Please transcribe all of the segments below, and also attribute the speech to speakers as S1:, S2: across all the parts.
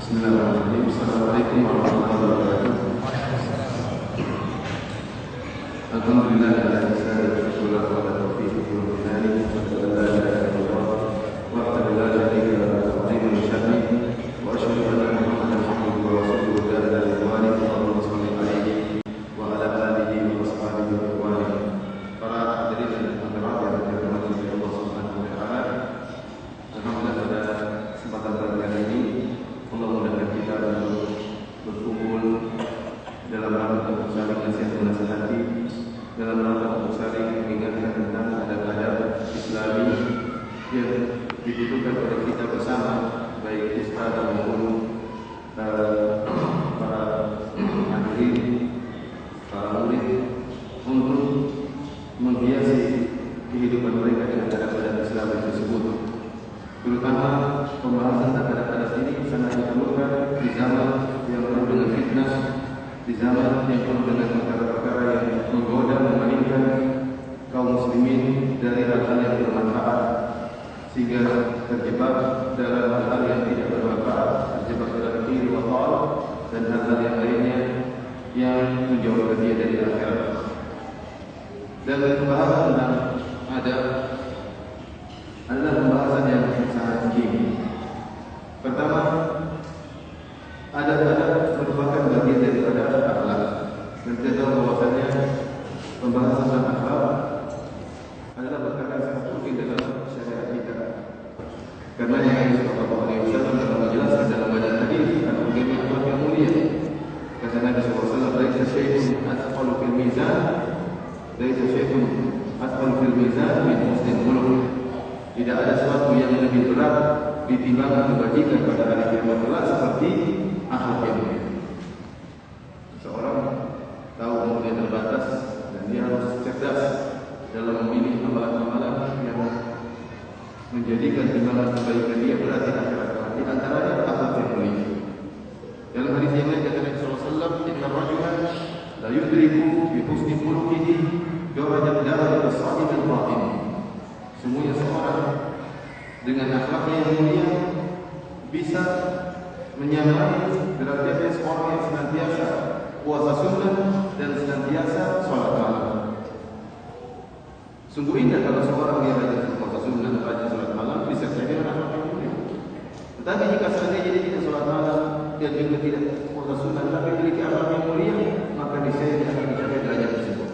S1: Bismillahirrahmanirrahim. Assalamualaikum warahmatullahi wabarakatuh. Alhamdulillah ala ihsani wa syukur wa taufiq wa hidayah wa la ilaha illallah wa la syarika lahu wa asyhadu anna Muhammadan abduhu wa rasuluhu la ilaha illallah wa sallallahu alaihi wa ala alihi wa ashabihi wa ikhwani. Para hadirin dan hadirat yang dirahmati oleh Allah Subhanahu wa taala. Alhamdulillah pada kesempatan kali ini Allah mudahkan kita untuk berkumpul dalam rangka untuk saling nasihat-nasihati, dalam rangka untuk saling mengingatkan tentang adab-adab Islami yang dibutuhkan oleh kita bersama, baik ustaz maupun para hadirin, para murid, untuk menghiasi kehidupan mereka dengan adab-adab Islami tersebut. Terutama pembahasan adab-adab ini sangat diperlukan di zaman yang penuh dengan fitnah, di zaman yang penuh dengan perkara-perkara yang menggoda, memalingkan kaum muslimin dari hal-hal yang bermanfaat, sehingga terjebak dalam hal-hal yang tidak bermanfaat, terjebak dalam kiri wa ta'al dan hal-hal yang lainnya yang menjauhkan dia dari akhirat. Dan pembahasan tentang adab adalah pembahasan yang sangat tinggi. Pertama, adab-adab merupakan bagian daripada akhlak. Dan kita tahu bahwasanya pembahasan tentang akhlak adalah perkara sangat penting dalam syariat kita. Karena Nabi sallallahu alaihi wasallam telah menjelaskan dalam banyak hadis tentang bagaimana akhlak yang mulia. Kata Nabi sallallahu alaihi wasallam, "Laisa syai'un athqalu fil mizan, laisa syai'un athqalu fil mizan min husnil khuluq." Tidak ada sesuatu yang lebih berat ditimbang kebajikan pada hari kiamat kelak seperti akhlak yang mulia. Seorang tahu umurnya terbatas dan dia harus cerdas dalam memilih amalan-amalan yang menjadikan timbangan kebaikan dia berat di akhirat kelak. Di antaranya akhlak yang mulia. Dalam hadis yang lain kata Nabi sallallahu alaihi wasallam, "Inna rajula la yudriku bi husni khuluqihi darajat as-sadiq al-batin." Semuanya seorang dengan akhlaknya yang mulia bisa menyamai derajatnya seorang yang senantiasa puasa sunnah dan senantiasa sholat malam. Sungguh indah kalau seorang yang rajin puasa sunnah dan rajin sholat malam bisa jadi dengan akhlak yang mulia. Tetapi jika seandainya dia tidak sholat malam dan juga tidak puasa sunnah tapi memiliki akhlak yang mulia, maka niscaya dia akan mencapai derajat tersebut.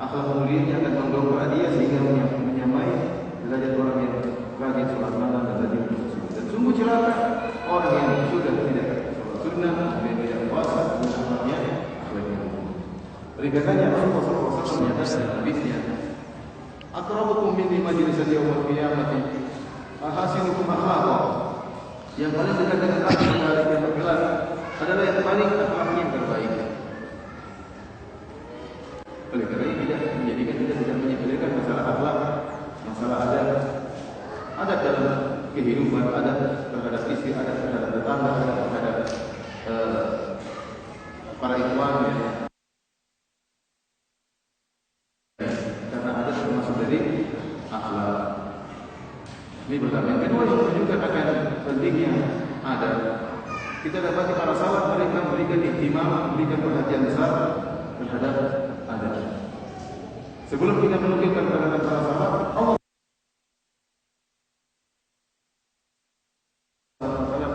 S1: Akhlak mulianya akan mendongkrak dia sehingga menyamai derajat orang yang rajin sholat malam dan rajin puasa sunnah. Dan sungguh celaka orang yang sudah tidak sholat sunnah dan tidak puasa dan akhlaknya akhlaknya. Oleh karenanya Rasulullah SAW menyatakan dalam hadisnya, "Aqrabukum minni majlisan yaumil qiyamati ahasinukum akhlaqa." Yang paling dekat dengan aku pada hari kiamat kelak adalah yang paling akhlaknya yang terbaik. Oleh karena ini tidak menjadikan kita tidak menyepelekan masalah akhlak, masalah adab dalam kehidupan, adab terhadap istri, adab terhadap tetangga, adab terhadap para ikhwan ya. Karena adab termasuk dari akhlak. Ini pertama. Yang kedua yang menunjukkan akan pentingnya adab. Kita dapati para salaf mereka memberikan ihtimam, memberikan perhatian besar terhadap adab. Sebelum kita menukilkan perkataan para salaf, Allah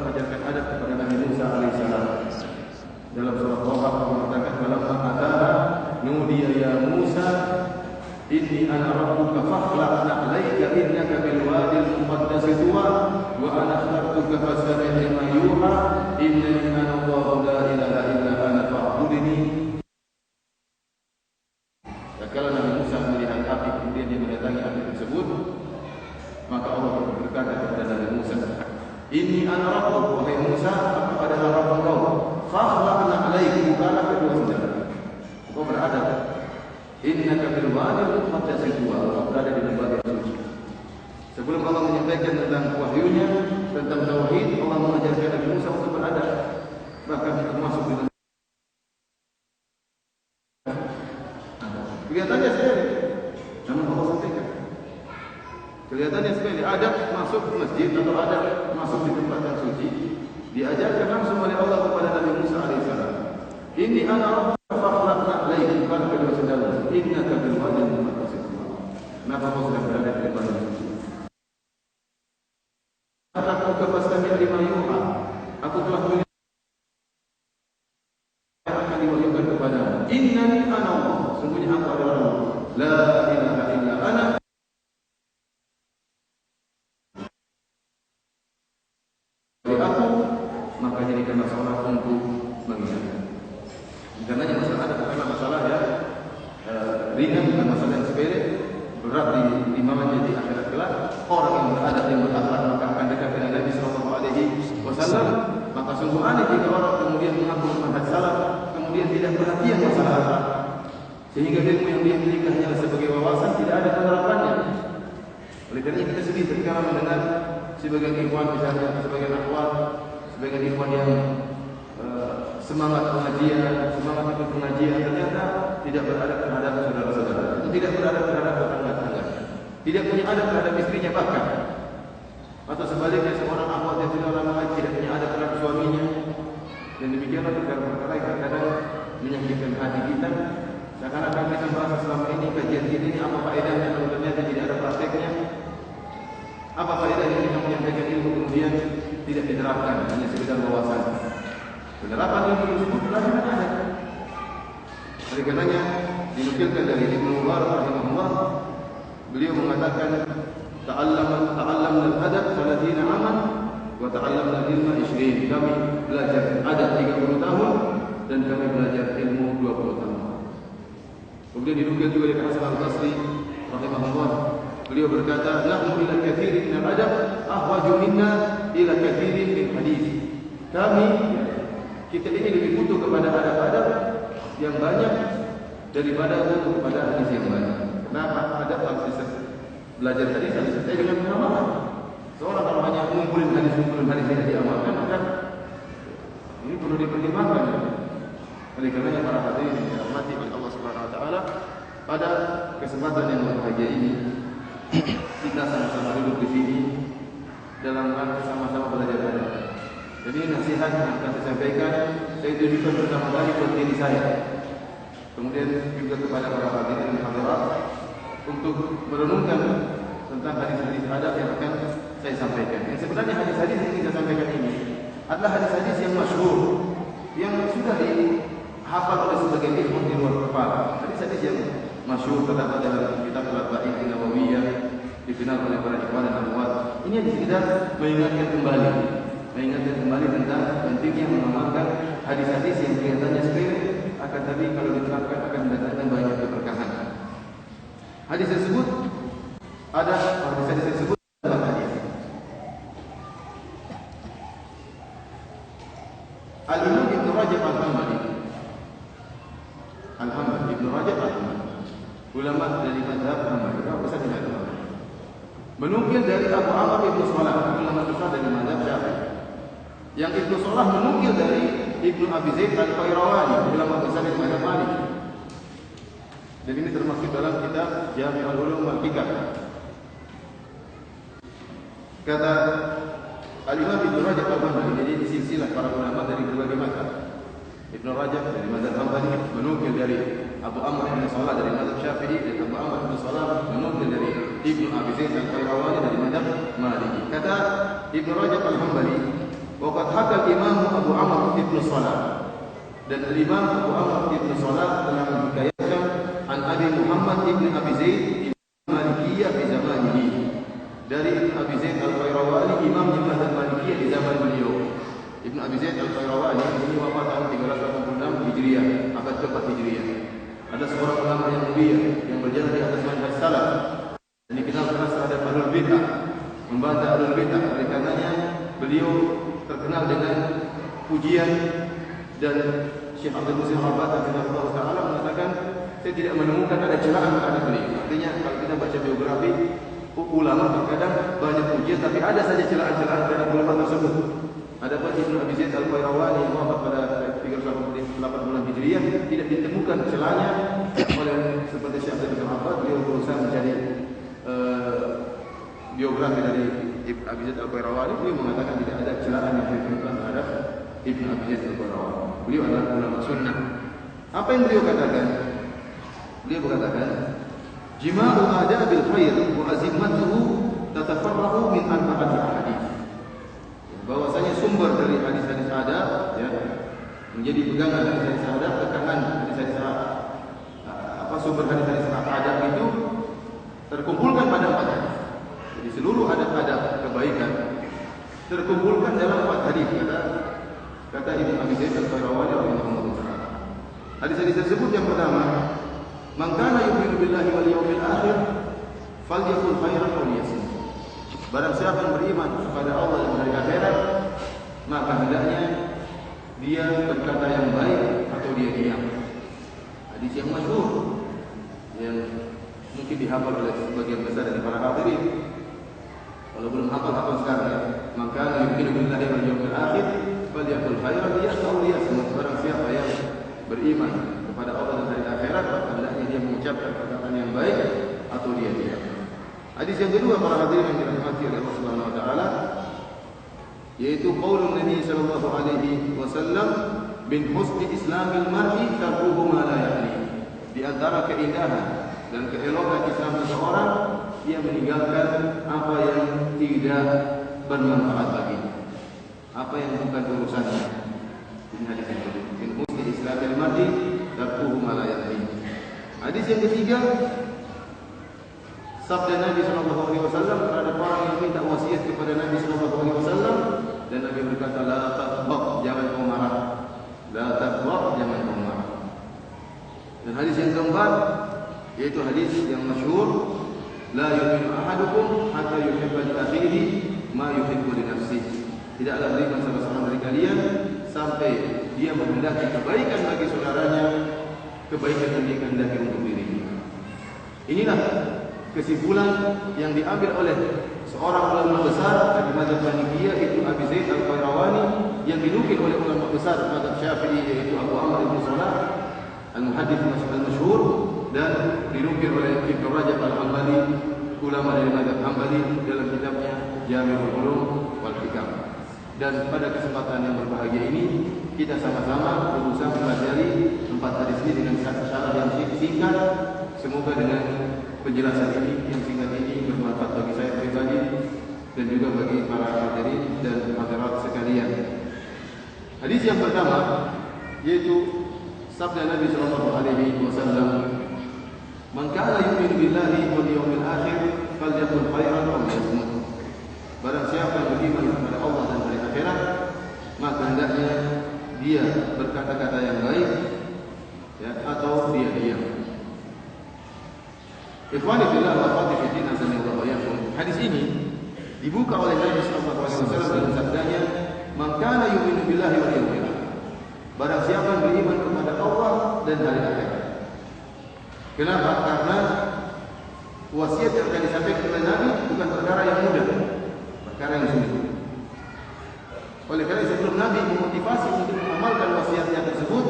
S1: mengajarkan adab kepada Nabi Musa alaihissalam. Dalam surah Taha Allah mengatakan, "Falamma ataha nudiya ya Musa, inni ana rabbuka fakhla'na 'alaika innaka bil wadil muqaddas tuwa wa ana khalaqtuka fastami' lima yuha innani ana Allahu la ilaha illa ana fa'budni." Kalau Nabi Musa melihat api kemudian dia mendatangi api tersebut, maka Allah berkata kepada Nabi Musa, "Inni ana rabbuk, wahai Musa, aku adalah Rabb engkau. Fakhla'na 'alaika, bukalah kedua saudara. Engkau beradab. Innaka bil wadil muqaddas tuwa." Engkau berada di tempat yang suci. Sebelum Allah menyampaikan tentang wahyunya, tentang tauhid, Allah mengajarkan Nabi Musa untuk beradab. Bahkan termasuk di kelihatannya sepele, namun Allah sampaikan. Kelihatannya sepele, adab masuk masjid atau adab masuk di tempat yang suci diajarkan langsung oleh Allah kepada Nabi Musa alaihissalam. Inni ana rabbuka fakhlaqna 'alaika kan kedua saudara. Innaka bil wadil muqaddas. Kenapa kau sedang berada di padang suci? Kataku kepastami lima yuha. Aku telah melihat akan diwahyukan kepadamu. Innani ana Allah. Sungguhnya aku adalah Allah. La ilaha illa ana. Aku maka jadikanlah sholat untuk mengingatkan. Karenanya masalah ada bukanlah masalah yang ringan, bukan masalah yang sepele, berat di timbangannya di akhirat kelak. Orang yang beradab yang berakhlak maka akan dekat dengan Nabi Sallallahu Alaihi Wasallam. Maka sungguh aneh jika orang kemudian mengaku manhaj salaf kemudian tidak perhatian masalah akhlak, sehingga ilmu yang dia miliki hanyalah sebagai wawasan, tidak ada penerapannya. Oleh karena kita sedih ketika mendengar sebagian ikhwan misalnya, sebagian akhwat, sebagian ikhwan yang semangat pengajian, semangat ikut pengajian, ternyata tidak beradab terhadap saudara-saudara, itu tidak beradab terhadap tetangga-tetangga, tidak punya adab terhadap istrinya bahkan, atau sebaliknya seorang akhwat yang tidak lama lagi tidak punya adab terhadap suaminya. Dan demikianlah perkara-perkara yang kadang menyakitkan hati kita. Seakan-akan kita merasa selama ini kajian ini apa faedahnya kalau ternyata tidak ada prakteknya. Apa faedahnya kita menyampaikan ilmu kemudian tidak diterapkan, hanya sekedar wawasan. Penerapan ilmu tersebut pelajaran ada. Oleh karenanya dinukilkan dari Ibnu Mubarak rahimahullah, beliau mengatakan ta'allamna al-adab 30 aman wa ta'allamna al-ilma 20. Kami belajar adab 30 tahun dan kami belajar ilmu 20 tahun. Kemudian dinukil juga dari Hasan al-Basri rahimahullah, beliau berkata, nahnu ila katsirin min al-adab ahwaju minna ila katsirin min hadis. Kita ini lebih butuh kepada adab-adab yang banyak daripada butuh kepada hadis yang banyak. Kenapa? Adab harus belajar hadis harus disertai dengan pemahaman. Seorang kalau hanya mengumpulin hadis tidak diamalkan, maka ini perlu dipertimbangkan. Oleh karenanya para hadirin yang dirahmati oleh Allah Subhanahu wa taala, pada kesempatan yang berbahagia ini kita sama-sama duduk di sini dalam rangka sama-sama belajar adab. Jadi nasihat yang akan saya sampaikan, saya tujukan pertama kali buat diri saya, kemudian juga kepada para hadirin dan hadirat untuk merenungkan tentang hadis-hadis adab yang akan saya sampaikan. Yang sebenarnya hadis-hadis yang saya sampaikan ini adalah hadis-hadis yang masyhur, yang sudah dihafal oleh sebagian ilmu di luar kepala. Hadis-hadis yang masyhur terdapat dalam kitab Al-Arba'in An-Nawawiyah, dikenal oleh para ikhwan dan akhwat. Ini sekedar mengingatkan kembali tentang pentingnya mengamalkan hadis-hadis yang kelihatannya sepele, akan tapi kalau diterapkan akan mendatangkan banyak keberkahan. Hadis tersebut dalam hadis Al-Imam Ibn Rajab Al-Hambali, Ibn Rajab Al-Hambali, ulama dari mazhab Hambali, menukil dari Abu Amr Ibn Salah, ulama besar dari mazhab Syafi'i. Yang Ibnu Salah menukil dari Ibnu Abi Zaid Al-Qayrawani, ulama besar dari mazhab Maliki. Dan ini termasuk dalam kitab Jami'ul Ulum wal Hikam. Kata Al-Imam Ibn Rajab Al-Hambali, jadi di silsilah para ulama dari berbagai mazhab. Ibn Rajab dari mazhab Hambali menukil dari Abu Amr Ibn Salah dari mazhab Syafi'i, dan Abu Amr Ibn Salah menukil dari Ibnu Abi Zaid Al-Qayrawani dari mazhab Maliki. Kata Ibn Rajab Al-Hambali, waqad hakal Imam Abu Amr Ibn Salah, dan Imam Abu Amr Ibn Salah telah menghikayatkan an Abi Muhammad Ibn Abi Zaid Malikiyah di zamanihi, dari Ibn Abi Zaid Al-Qayrawani, imam di mazhab Malikiyah di zaman beliau. Ibn Abi Zaid Al-Qayrawani ini wafat tahun 386 Hijriah, abad ke-4 Hijriah. Ada seorang ulama yang mulia yang berjalan di atas manhaj salaf dan dikenal keras terhadap ahlul bid'ah, membantah ahlul bid'ah. Oleh karenanya beliau terkenal dengan pujian, dan Syekh Abdul Muhsin Al-Abbad rahimahullah taala mengatakan, saya tidak menemukan ada celaan terhadap beliau. Artinya kalau kita baca biografi ulama terkadang banyak pujian tapi ada saja celaan-celaan terhadap ulama tersebut. Adapun Ibnu Abi Zaid Al-Qayrawani yang wafat pada 388 Hijriah tidak ditemukan celahnya oleh seperti Syekh Abdul Muhsin Al-Abbad. Beliau berusaha mencari biografi dari Ibn Abi Zaid Al-Qayrawani, beliau mengatakan tidak ada celaan yang diberikan terhadap Ibn Abi Zaid Al-Qayrawani. Beliau adalah ulama sunnah. Apa yang beliau katakan? Beliau berkatakan, jima'u adabil khair wa azimmatuhu tatafarra'u min arba'ati hadits. Bahwasanya sumber dari hadis-hadis adab, ya, menjadi pegangan hadis-hadis adab, tekangan hadis-hadis sumber hadis-hadis adab itu terkumpulkan pada 4 hadis. Jadi seluruh adab-adab kebaikan terkumpulkan dalam 4 hadis, kata Ibnu Abi Zaid Al-Qayrawani rahimahullah taala. Hadis-hadis tersebut yang pertama, man kana yu'minu billahi wal yawmil akhir falyakul khairan aw liyasmut. Barang siapa yang beriman kepada Allah dan hari akhirat, maka hendaknya dia berkata yang baik atau dia diam. Hadis yang masyhur yang mungkin dihafal oleh sebagian besar dari para hadirin. Kalau belum hafal sekarang ya. Maka yu'minu billahi wal yawmil akhir falyakul khairan aw liyasmut. Barang siapa yang beriman kepada Allah dan hari akhirat, maka hendaknya dia mengucapkan perkataan yang baik atau dia diam. Hadis yang kedua para hadirin yang dirahmati oleh Allah Subhanahu wa taala, yaitu qaulun Nabi sallallahu alaihi wasallam, bin husni islamil mar'i tarkuhu ma la ya'ni. Di antara keindahan dan keelokan Islam seseorang, dia meninggalkan apa yang tidak bermanfaat baginya, apa yang bukan urusannya. Ini hadis yang kedua, bin husni islamil mar'i tarkuhu ma la ya'ni. Hadis yang ketiga, sabda Nabi sallallahu alaihi wasallam terhadap orang yang minta wasiat kepada Nabi sallallahu alaihi wasallam, dan Nabi berkata, la taghdab, jangan kau marah. La taghdab, jangan kau marah. Dan hadis yang keempat, yaitu hadis yang masyhur, la yu'minu ahadukum hatta yuhibba li akhihi ma yuhibbu li nafsihi. Tidaklah beriman salah seorang dari kalian sampai dia menghendaki kebaikan bagi saudaranya, kebaikan yang dia kehendaki untuk dirinya. Inilah kesimpulan yang diambil oleh seorang ulama besar dari mazhab Hanifiyah, Ibnu Abi Zaid Al-Qayrawani, yang dinukil oleh ulama besar mazhab Syafi'i, yaitu Abu Amr bin Salah Al-Muhaddits al-Masyhur, dan dinukil oleh Ibnu Rajab Al-Hambali, ulama dari mazhab Hambali, dalam kitabnya Jami'ul Ulum wal Hikam. Dan pada kesempatan yang berbahagia ini, kita sama-sama berusaha mempelajari 4 hadis ini dengan syarah yang singkat. Semoga dengan penjelasan ini yang singkat ini bermanfaat bagi saya pribadi dan juga bagi para hadirin dan hadirat sekalian. Hadis yang pertama yaitu sabda Nabi sallallahu alaihi wasallam, "Man kana yu'minu billahi wal yawmil akhir falyakul khairan aw liyasmut." Barang siapa yang beriman kepada Allah dan hari akhirat, maka hendaknya dia berkata-kata yang baik, ya, atau dia diam. Ikhwani fillah wa akhwati fi din, azanillahu wa iyyakum. Hadis ini dibuka oleh Nabi sallallahu alaihi wasallam dengan sabdanya, "Man kana yu'minu billahi wal yawmil akhir." Barang siapa yang beriman kepada Allah dan hari akhirat. Kenapa? Karena wasiat yang akan disampaikan oleh Nabi bukan perkara yang mudah, perkara yang sulit. Oleh karena sebelum Nabi memotivasi untuk mengamalkan wasiatnya tersebut,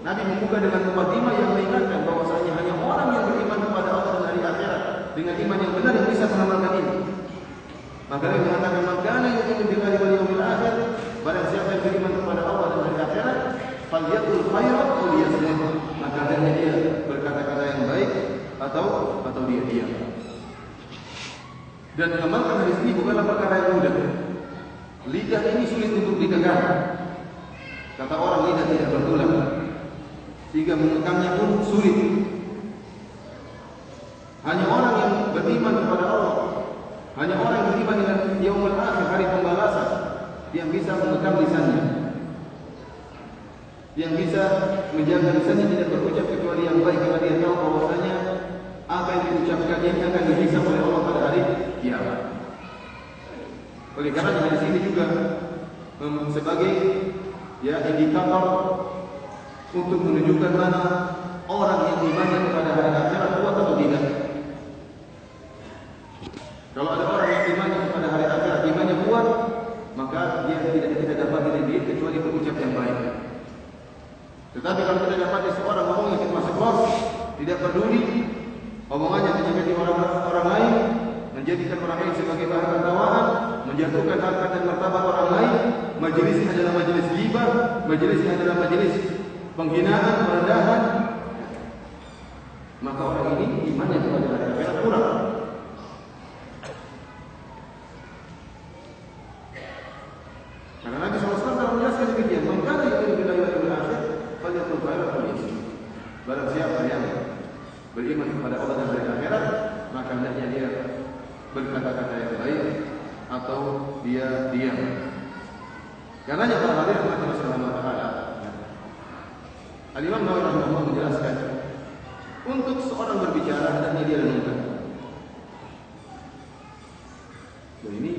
S1: Nabi membuka dengan mukadimah yang mengingatkan bahwasanya hanya orang yang beriman kepada Allah dan hari akhirat dengan iman yang benar yang bisa mengamalkan ini. Maka Nabi mengatakan, "Man kana yu'minu billahi wal yawmil akhir," barang siapa yang beriman kepada Allah dan hari akhirat, falyaqul khairan aw liyasmut, maka hendaknya dia berkata-kata yang baik atau dia diam. Dan mengamalkan hadis ini bukanlah perkara yang mudah. Lidah ini sulit untuk dipegang. Kata orang, lidah tidak bertulang, sehingga mengekangnya pun sulit. Hanya orang yang beriman kepada Allah, hanya orang yang beriman dengan yaumul akhir, hari pembalasan, yang bisa mengekang lisannya, yang bisa menjaga lisannya tidak berucap kecuali yang baik, karena dia tahu bahwasanya apa yang diucapkan ini akan dihisab oleh Allah pada hari kiamat. Oleh karena hadis ini juga sebagai indikator untuk menunjukkan mana orang yang imannya kepada hari akhirat kuat atau tidak. Kalau ada orang yang imannya kepada hari akhirat, imannya kuat, maka dia tidak dapat diri kecuali berucap yang baik. Tetapi kalau kita dapat seorang ngomong yang masuk kelas, tidak peduli omongannya menyakiti orang lain, menjadikan orang lain sebagai bahan tertawaan, menjatuhkan harkat dan martabat orang lain, majelisnya adalah majelis ghibah, majelisnya adalah majelis penghinaan, perendahan, maka orang ini imannya kepada hari akhirat kurang. Karena Nabi SAW telah menjelaskan demikian, maka itu billahi wal yawmil akhir, falyaqul khairan aw liyasmut. Barang siapa yang beriman kepada Allah dan hari akhirat, maka hendaknya dia berkata-kata yang baik atau dia diam. Karenanya para hadirin Allah Subhanahu wa taala, Al-Imam Nawawi rahimahullah menjelaskan, untuk seorang berbicara hendaknya dia renungkan. Dan ini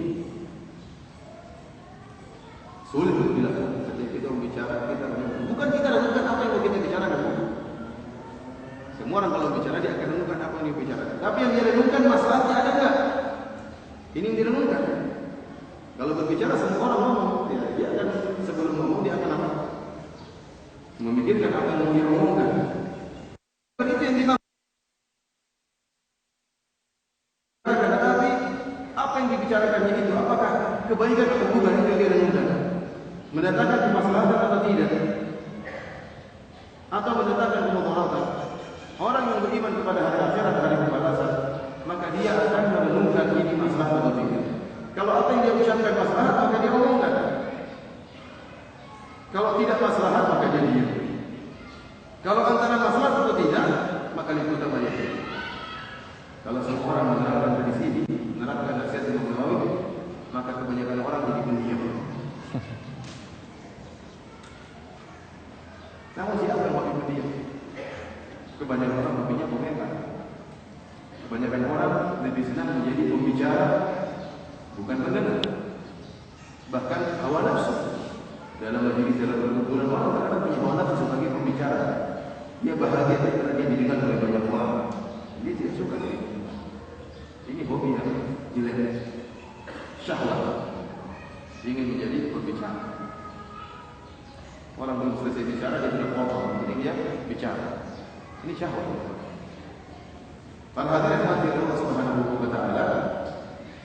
S1: sulit untuk dilakukan. Ketika kita berbicara, kita renungkan. Bukan kita renungkan apa yang mau kita bicarakan. Semua orang kalau bicara dia akan renungkan apa yang dia bicarakan. Tapi yang dia renungkan masalahnya ada enggak? Ini yang direnungkan. Kalau berbicara semua orang ngomong, dia akan sebelum ngomong dia akan apa? Memikirkan apa yang mau dia omongkan. Itu yang dimaksud. Tetapi apa yang dibicarakannya itu, apakah kebaikan atau bukan, itu yang dia renungkan. Mendatangkan kemaslahatan atau tidak, atau mendatangkan kemudaratan. Orang yang beriman kepada hari akhirat, hari pembalasan, maka dia akan merenungkan ini maslahat atau tidak. Kalau apa yang dia ucapkan maslahat, maka dia omongkan. Kalau tidak maslahat, maka dia diam. Kalau antara maslahat atau tidak, maka liputan banyak. Kalau semua orang menerapkan hadis ini, menerapkan nasihat Imam Nawawi, maka kebanyakan orang jadi pendiam. Namun siapa yang mau pendiam? Kebanyakan orang hobinya komentar. Kebanyakan orang lebih senang menjadi pembicara, bukan pendengar. Bahkan hawa nafsu. Dalam berkumpulan orang terkadang punya hawa nafsu sebagai pembicara. Dia bahagia karena dia didengar oleh banyak orang. Dia tidak suka ini. Ini hobi yang jelek. Syahwat. Ingin menjadi pembicara. Orang belum selesai bicara dia sudah potong. Ini dia bicara. Ini syahwat. Para hadirin mati Allah Subhanahu wa taala.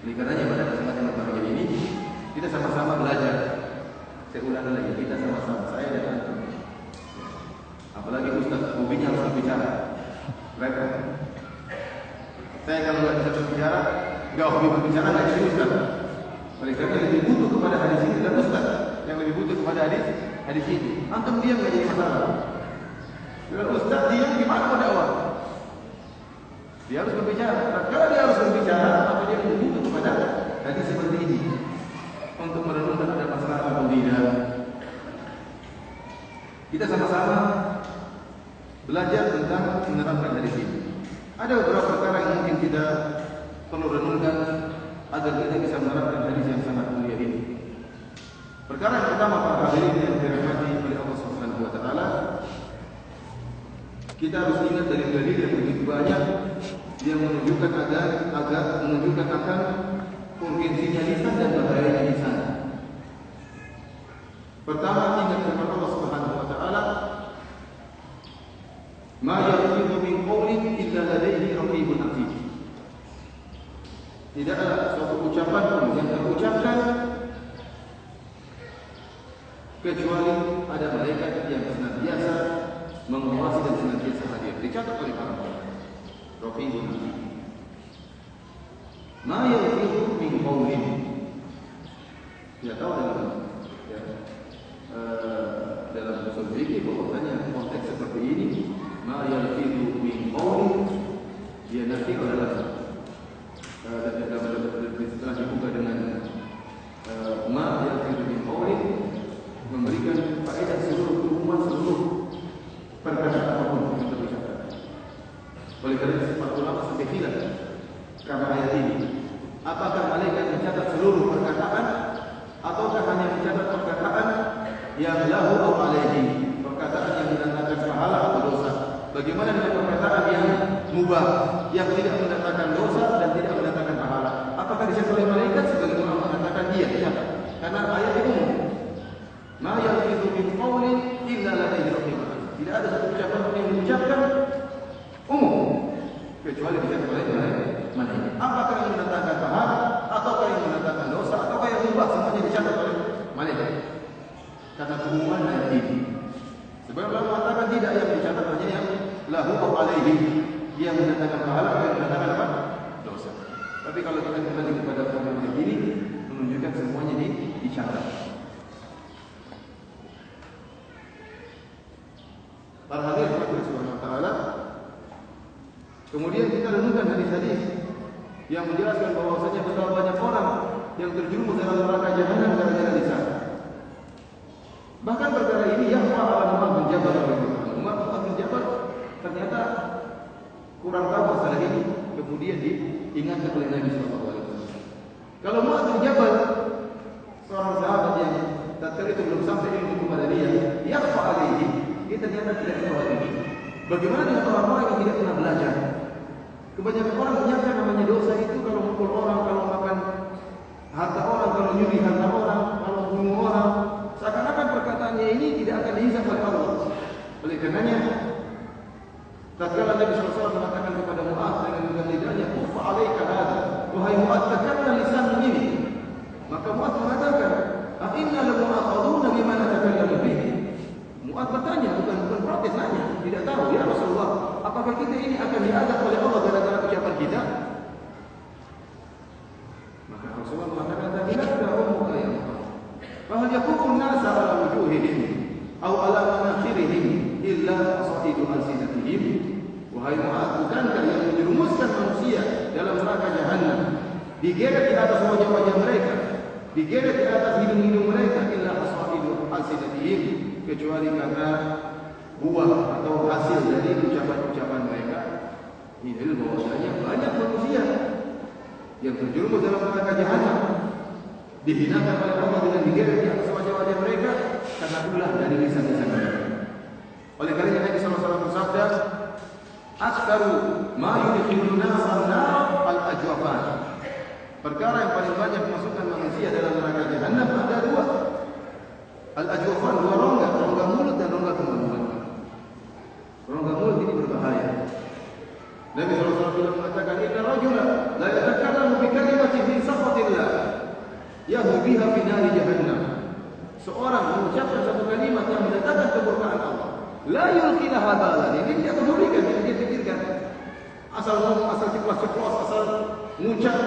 S1: Oleh karenanya pada kesempatan yang bahagia ini kita sama-sama belajar. Saya ulang lagi, kita sama-sama, saya dan antum. Apalagi Ustaz, hobinya harus berbicara. Repot. Saya kalau nggak bisa berbicara, nggak hobi berbicara, nggak jadi Ustaz. Oleh karena lebih butuh kepada hadis ini dan Ustaz yang lebih butuh kepada hadis ini. Antum diam nggak jadi masalah. Kalau Ustaz diam gimana mau dakwah? Dia harus berbicara. Kalau dia harus berbicara, maka dia lebih butuh kepada hadis seperti ini untuk merenungkan ada masalah atau tidak. Kita sama-sama belajar tentang menerapkan hadis ini. Ada beberapa perkara yang mungkin kita perlu renungkan agar kita bisa menerapkan hadis yang sangat mulia ini. Perkara yang pertama, para hadirin yang dirahmati oleh Allah Subhanahu wa taala, kita harus ingat dari dalil yang begitu banyak yang menunjukkan menunjukkan akan urgensinya lisan dan bahayanya lisan. Pertama, ingat firman Allah Subhanahu wa taala, "Ma yalfizu min qawlin illa ladayhi raqibun atid." Tidak ada suatu ucapan pun yang terucapkan kecuali ada malaikat yang senantiasa mengawasi dan senantiasa hadir. Dicatat oleh para ulama. Raqibun atid. Ma yalfizu min qawlin. Tidak tahu dalam usul fikih bahwasanya konteks seperti ini, ma yalfizu min qawlin, dia nanti adalah setelah dibuka dengan ma yalfizu min qawlin, memberikan faedah seluruh keumuman, seluruh perkataan apapun yang terucapkan. Oleh karena itu para ulama sampai khilaf karena ayat ini, apakah malaikat mencatat seluruh perkataan ataukah hanya mencatat perkataan yang lahu atau alaihi, perkataan yang mendatangkan pahala atau dosa? Bagaimana dengan perkataan yang mubah, yang tidak mendatangkan dosa dan tidak mendatangkan pahala? Apakah dicatat oleh malaikat? Sebagai ulama mengatakan iya, dicatat. Karena ayat itu umum. Ma yalfizu min qawlin illa ladayhi raqibun atid. Tidak ada satu ucapan yang diucapkan umum kecuali dicatat oleh malaikat. Apakah yang mendatangkan hukuman ini. Sebagaimana mengatakan tidak yang dicatat hanya yang lahu atau alaihi, yang mendatangkan pahala atau yang mendatangkan apa? Dosa. Tapi kalau kita kembali kepada hukuman ini, menunjukkan semuanya dicatat. Para hadirin Allah Subhanahu wa taala. Kemudian kita renungkan hadis-hadis yang menjelaskan bahwasanya betapa banyak orang yang terjerumus dalam neraka jahanam gara-gara lisan. Bahkan perkara ini yang Umar bin Jabal ternyata kurang tahu masalah ini, kemudian diingatkan oleh Nabi sallallahu alaihi wasallam. Kalau Mu'adz bin Jabal, seorang sahabat yang tatkala itu belum sampai ilmu kepada dia, yakhfa alaihi, dia ternyata tidak tahu ini. Bagaimana dengan orang-orang yang tidak pernah belajar? Kebanyakan orang menyangka namanya dosa itu kalau mukul orang, kalau makan harta orang, kalau nyuri harta orang, kalau bunuh orang. Seakan-akan perkataannya ini tidak akan dihisab oleh Allah. Oleh karenanya, tatkala Nabi SAW mengatakan kepada Mu'adz dengan lidahnya, "Kufa 'alaika hadza." Wahai Mu'adz, tekanlah lisanmu ini. Maka Mu'adz mengatakan, "A inna la mu'akhaduna bima natakallamu bihi." Mu'adz bertanya, bukan protes, nanya, tidak tahu, ya Rasulullah, apakah kita ini akan diazab oleh Allah gara-gara ucapan kita? Maka Rasulullah mengatakan, "Tabi'aka ummuka ya Mu'adz. Fahal yakufun nasa ala wujuhihim aw ala manakhirihim illa asaidu alsinatihim." Wahai Mu'adz, bukankah yang menjerumuskan manusia dalam neraka jahanam digeret di atas wajah-wajah mereka, digeret di atas hidung-hidung mereka, illa asaidu alsinatihim, kecuali karena buah atau hasil dari ucapan-ucapan mereka. Ini bahwasanya banyak manusia yang terjerumus dalam neraka jahanam, dihinakan oleh Allah dengan digeret di atas wajah-wajah mereka karena ulah dari lisan-lisan mereka. Oleh karena Nabi SAW bersabda, "Aktaru ma yudkhilun nas an-nar al-ajwafan." Perkara yang paling banyak memasukkan manusia dalam neraka jahanam ada dua. Al-ajwafan, dua rongga mulut dan rongga kemaluan. Rongga mulut ini berbahaya. Nabi SAW mengatakan, "Inna rajula la yatakallamu bi kalimatin min sakhatillah yahwi biha fi nari jahannam." Seorang mengucapkan satu kalimat yang mendatangkan kemurkaan Allah. La yulqilaha balan. Ini dia pedulikan, dia pikirkan. Asal ngomong, asal ceplos-ceplos, asal mengucap.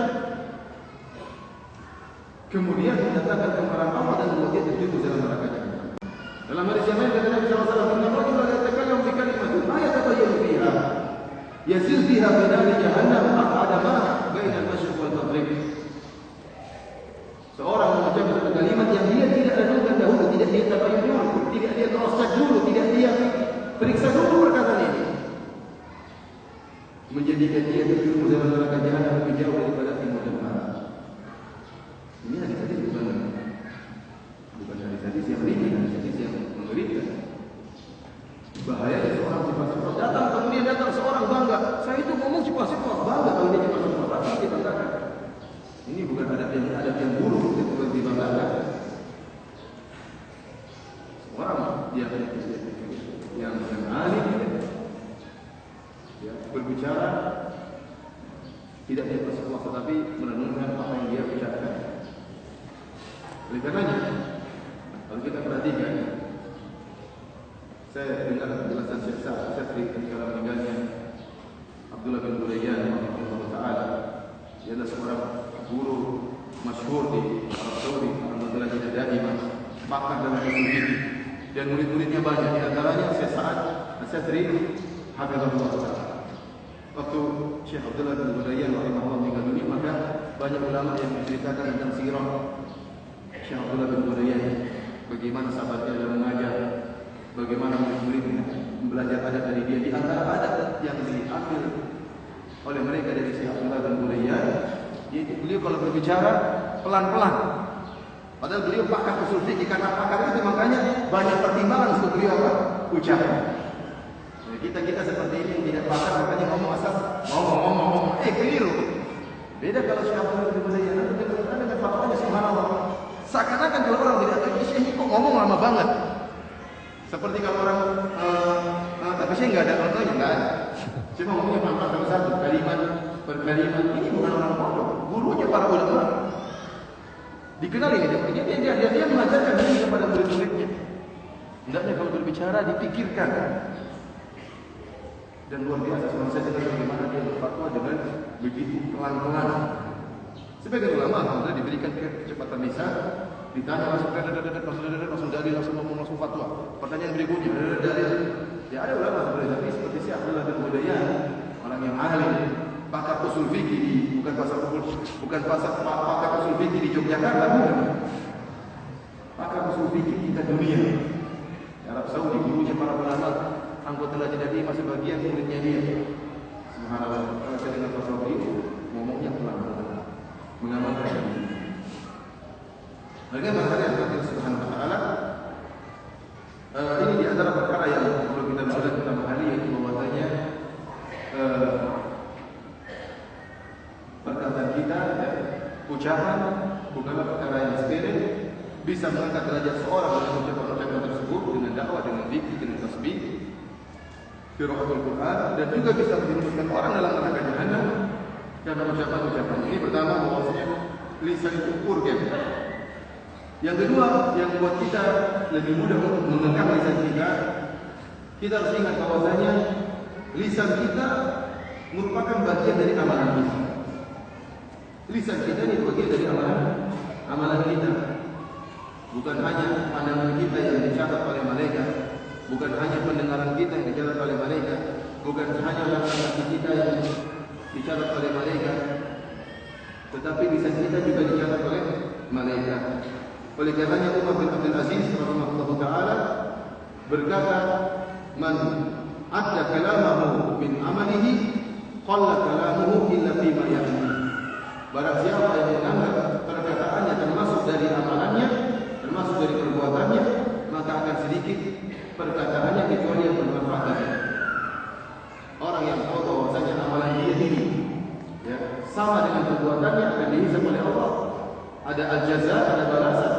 S1: Kemudian mendatangkan kemarahan Allah dan membuat dia terjerumus dalam neraka jahanam. Dalam hadis yang lain kata Nabi SAW, "Inna rajula la yatakallamu bi kalimatin ma yatabayyanu biha yazil biha fi nari jahannam aq'ada ma baina al-masyriq wal maghrib." Seorang mengucapkan satu kalimat yang dia tidak renungkan dahulu, tidak dia tabayyun dulu, tidak dia cross check dulu, tidak dia periksa dulu perkataan ini, menjadikan dia terjerumus dalam neraka jahanam lebih jauh daripada timur dan barat. Ini hadis-hadis bukan hadis-hadis yang ringan, hadis-hadis yang mengerikan. Bahaya seorang cepat-cepat datang, kemudian datang seorang bangga, "Saya itu ngomong cepat-cepat, bangga kalau dia cepat-cepat." Tapi dia banggakan. Ini bukan adab yang buruk, itu bukan dibanggakan. Orang yang bukan alim, ya, berbicara tidak dia bersekolah, tetapi merenungkan apa yang dia ucapkan. Oleh karenanya, kalau kita perhatikan, saya dengar penjelasan Syekh Sa'di ketika meninggalnya Abdullah bin Burayyan rahimahullah taala. Dia adalah seorang guru masyhur di Arab Saudi, alhamdulillah tidak daimah, pakar dalam ilmu fikih, dan murid-muridnya banyak. Di antaranya Syekh Sa'di hafizahullah taala. Waktu Syekh Abdullah bin Burayyan rahimahullah meninggal dunia, maka banyak ulama yang menceritakan tentang sirah Syekh Abdullah bin Burayyan, bagaimana sahabatnya dalam mengajar, bagaimana murid-muridnya belajar adab dari dia. Di antara adab yang diambil oleh mereka dari Syekh Abdullah bin Burayyan, yaitu beliau kalau berbicara pelan-pelan. Padahal beliau pakar usul fikih, karena pakar itu makanya banyak pertimbangan untuk beliau ucapkan. Kita seperti ini tidak pakar, makanya ngomong asal ngomong. Keliru. Beda kalau Syekh Abdullah bin Burayyan, ada dengan fatwanya subhanallah. Seakan-akan kalau orang tidak tahu, Syekh ini kok ngomong lama banget. Seperti kalau orang, tapi Syekh nggak ada contohnya, nggak ada. Cuma ngomongnya pelan-pelan, kalau satu kalimat per kalimat. Ini bukan orang bodoh, gurunya para ulama. Dikenal ini, dia mengajarkan ini kepada murid-muridnya. Hendaknya kalau berbicara dipikirkan. Dan luar biasa saya dengar bagaimana dia berfatwa dengan begitu pelan-pelan. Sebagian ulama alhamdulillah diberikan kecepatan lisan, ditanya langsung dari langsung ngomong langsung fatwa. Pertanyaan berikutnya dari ya ada ulama seperti Syekh Abdullah bin Hudayan, orang yang ahli pakar usul fikih, bukan pakar usul fikih di Yogyakarta, bukan. Pakar usul fikih tingkat dunia. Arab Saudi, gurunya para ulama, anggota Lajnah Daimah sebagian muridnya dia. Subhanallah, kalau saya dengar Pak Saudi itu ngomongnya pelan-pelan, mengamalkan ini. Bagaimana Allah Subhanahu wa taala? Ini di antara perkara yang perlu kita sudah pertama kali, yaitu bahwasanya perkataan kita, ucapan bukanlah perkara yang sepele, bisa mengangkat derajat seorang dengan ucapan-ucapan tersebut, dengan dakwah, dengan zikir, dengan tasbih, qiraatul Quran, dan juga bisa menjerumuskan orang dalam neraka jahanam karena ucapan-ucapan ini. Pertama, bahwasanya lisan itu urgen. Yang kedua, yang buat kita lebih mudah untuk mengangkat lisan kita harus ingat bahwasanya lisan kita merupakan bagian dari amalan kita. Lisan kita ini bagian dari amalan kita. Bukan hanya pandangan kita yang dicatat oleh malaikat, bukan hanya pendengaran kita yang dicatat oleh malaikat, bukan hanya langkah kaki kita yang dicatat oleh malaikat, tetapi lisan kita juga dicatat oleh malaikat. Oleh karenanya Umar bin Abdul Aziz rahimahullah taala berkata, "Man adda kalamahu min amalihi, qalla kalamuhu illa fima yahdi." Barang siapa yang menganggap perkataannya termasuk dari amalannya, termasuk dari perbuatannya, maka akan sedikit perkataannya kecuali yang bermanfaat. Orang yang tahu bahwasanya amalan dia ini sama dengan perbuatannya akan dihisab oleh Allah. Ada al-jaza, ada balasan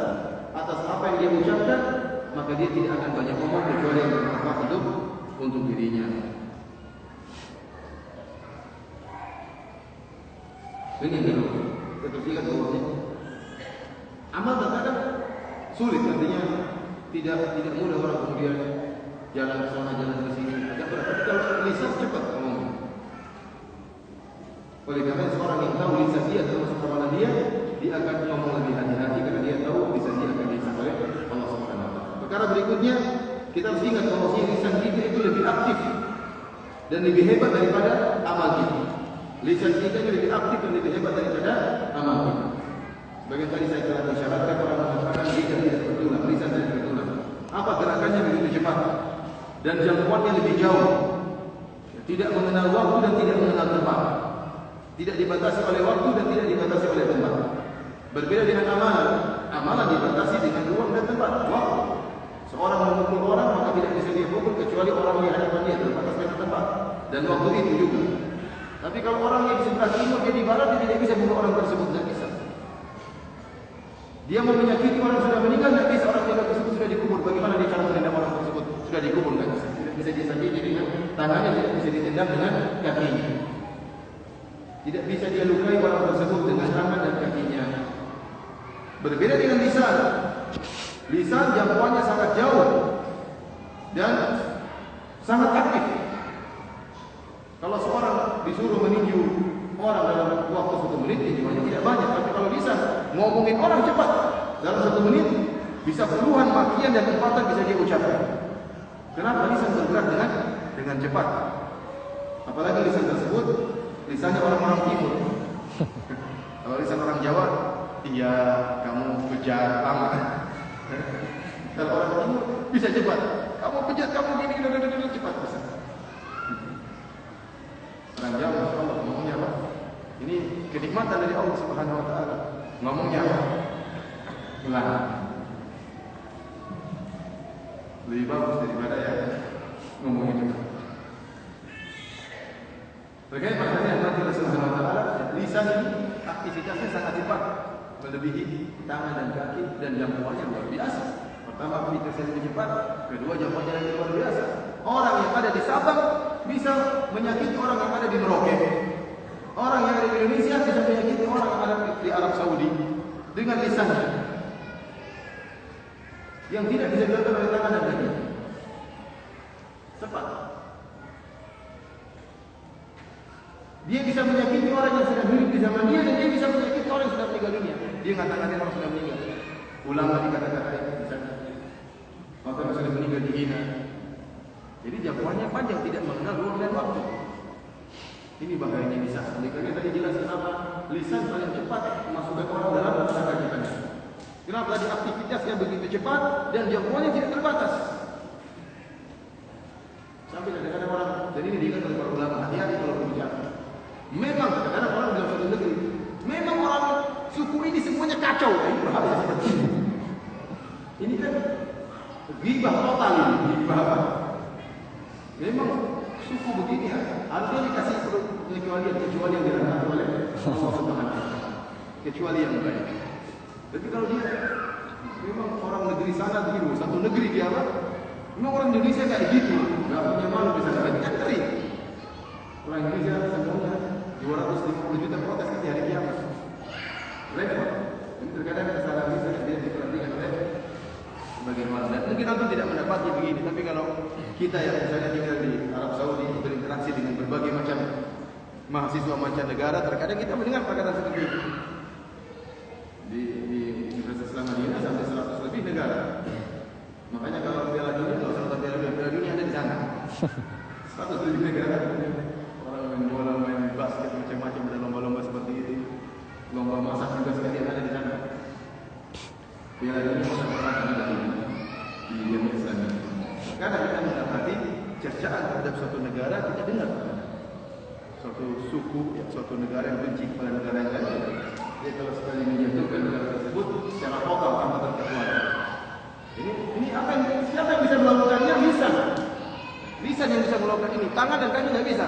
S1: atas apa yang dia ucapkan, maka dia tidak akan banyak ngomong kecuali yang bermanfaat untuk dirinya. Ini yang kedua, kita ingat bahwasanya amal terkadang sulit, artinya tidak mudah orang kemudian jalan ke sana, jalan ke sini, agak berat. Tapi kalau lisan cepat ngomong. Oleh karena seorang yang tahu lisan dia termasuk amalan dia akan ngomong lebih hati-hati karena dia tahu lisan dia akan dihisab oleh Allah Subhanahu wa taala. Perkara berikutnya, kita harus ingat bahwa lisan kita itu lebih aktif dan lebih hebat daripada amal kita. Lisan kita itu lebih aktif dan lebih hebat daripada amal kita. Sebagian tadi saya telah isyaratkan orang mengatakan lisan tidak bertulang, lisan tidak bertulang. Apa gerakannya begitu cepat dan jangkauannya lebih jauh. Tidak mengenal waktu dan tidak mengenal tempat. Tidak dibatasi oleh waktu dan tidak dibatasi oleh tempat. Berbeda dengan amalan. Amalan dibatasi dengan ruang dan tempat. Waktu. Seorang memukul orang maka tidak bisa dia pukul kecuali orang yang hadapan dia, terbatas dengan tempat dan waktu itu juga. Tapi kalau orang yang di sebelah timur, dia di barat, dia tidak bisa membunuh orang tersebut, tidak bisa. Dia mau menyakiti orang sudah meninggal, tidak bisa. Orang yang tersebut sudah dikubur, bagaimana dia cara menendang orang tersebut? Sudah dikubur, tidak bisa. Tidak bisa disakiti dengan tangannya, tidak bisa ditendang dengan kakinya. Tidak bisa dia lukai orang tersebut dengan tangan dan kakinya. Berbeda dengan lisan. Lisan jangkauannya sangat jauh dan sangat aktif. Kalau seorang disuruh meninju orang dalam waktu 1 menit, jumlahnya tidak banyak. Tapi kalau lisan ngomongin orang cepat, dalam 1 menit bisa puluhan makian dan umpatan bisa dia ucapkan. Kenapa? Lisan bergerak dengan cepat. Apalagi lisan tersebut lisannya orang-orang timur. Kalau lisan orang Jawa, iya kamu bejat amat. Kalau orang timur bisa cepat. Kamu bejat, kamu gini cepat bisa. Orang Jawa, Masya Allah, ngomongnya apa? Ini kenikmatan dari Allah Subhanahu wa taala. Ngomongnya apa? Pelan. Lebih bagus daripada ya ngomongnya cepat. Bagaimana perhatian Allah Subhanahu wa taala, lisan ini aktivitasnya sangat cepat, melebihi tangan dan kaki dan jangkauannya luar biasa. Pertama, aktivitasnya lebih cepat, kedua jangkauannya lebih luar biasa. Orang yang ada di Sabang bisa menyakiti orang yang ada di Merauke. Orang yang ada di Indonesia bisa menyakiti orang yang ada di Arab Saudi dengan lisannya yang tidak bisa dilakukan oleh tangan dan kaki. Cepat. Dia bisa menyakiti orang yang sedang hidup di zaman dia, dan dia bisa menyakiti orang yang sudah meninggal dunia. Dia ngata-ngatain orang sudah meninggal. Ulama dikata-katain di sana. Orang yang sudah meninggal dihina. Jadi jangkauannya panjang, tidak mengenal ruang dan waktu. Ini bahayanya lisan. Oleh karena tadi jelas kenapa lisan paling cepat memasukkan orang dalam neraka jahannam. Kenapa tadi aktivitasnya begitu cepat dan jangkauannya tidak terbatas. Sampai kadang-kadang orang, dan ini diingat oleh para ulama, hati-hati kalau berbicara. Memang kadang-kadang orang dalam suatu negeri, memang orang suku ini semuanya kacau. Ini berbahaya seperti ini. Ini kan ghibah total ini, ghibah apa? Memang suku begini ya, harusnya dikasih kecuali yang dirahmati oleh Allah Subhanahu wa taala. Kecuali yang baik. Tapi kalau dia memang orang negeri sana begitu, satu negeri dia apa? Memang orang Indonesia kayak gitu, nggak punya malu bisa lagi kan ngeri. Orang Indonesia semuanya 250 juta protes di hari kiamat. Repot. Ini terkadang kesalahan bisa dia diperhatikan oleh sebagian orang. Dan mungkin aku tidak mendapati begini, tapi kalau kita yang misalnya tinggal di Arab Saudi berinteraksi dengan berbagai macam mahasiswa mancanegara, terkadang kita mendengar perkataan seperti itu. Di Universitas Islam Madinah sampai 100 lebih negara. Makanya kalau Piala Dunia, kalau nonton Piala Dunia ada di sana. 100 lebih negara. Orang main bola, main basket, macam-macam, ada lomba-lomba seperti itu. Lomba masak juga sekalian ada di sana. Piala Dunia sampai ada di Jamiah Islamiyah. Kadang kita mendapati cercaan terhadap suatu negara, kita dengar suatu suku, suatu negara yang benci pada negara yang lain. Dia kalau sekali menjatuhkan negara tersebut secara total tanpa terkecuali. Ini apa yang siapa yang bisa melakukannya? Lisan. Lisan yang bisa melakukan ini. Tangan dan kaki tidak bisa.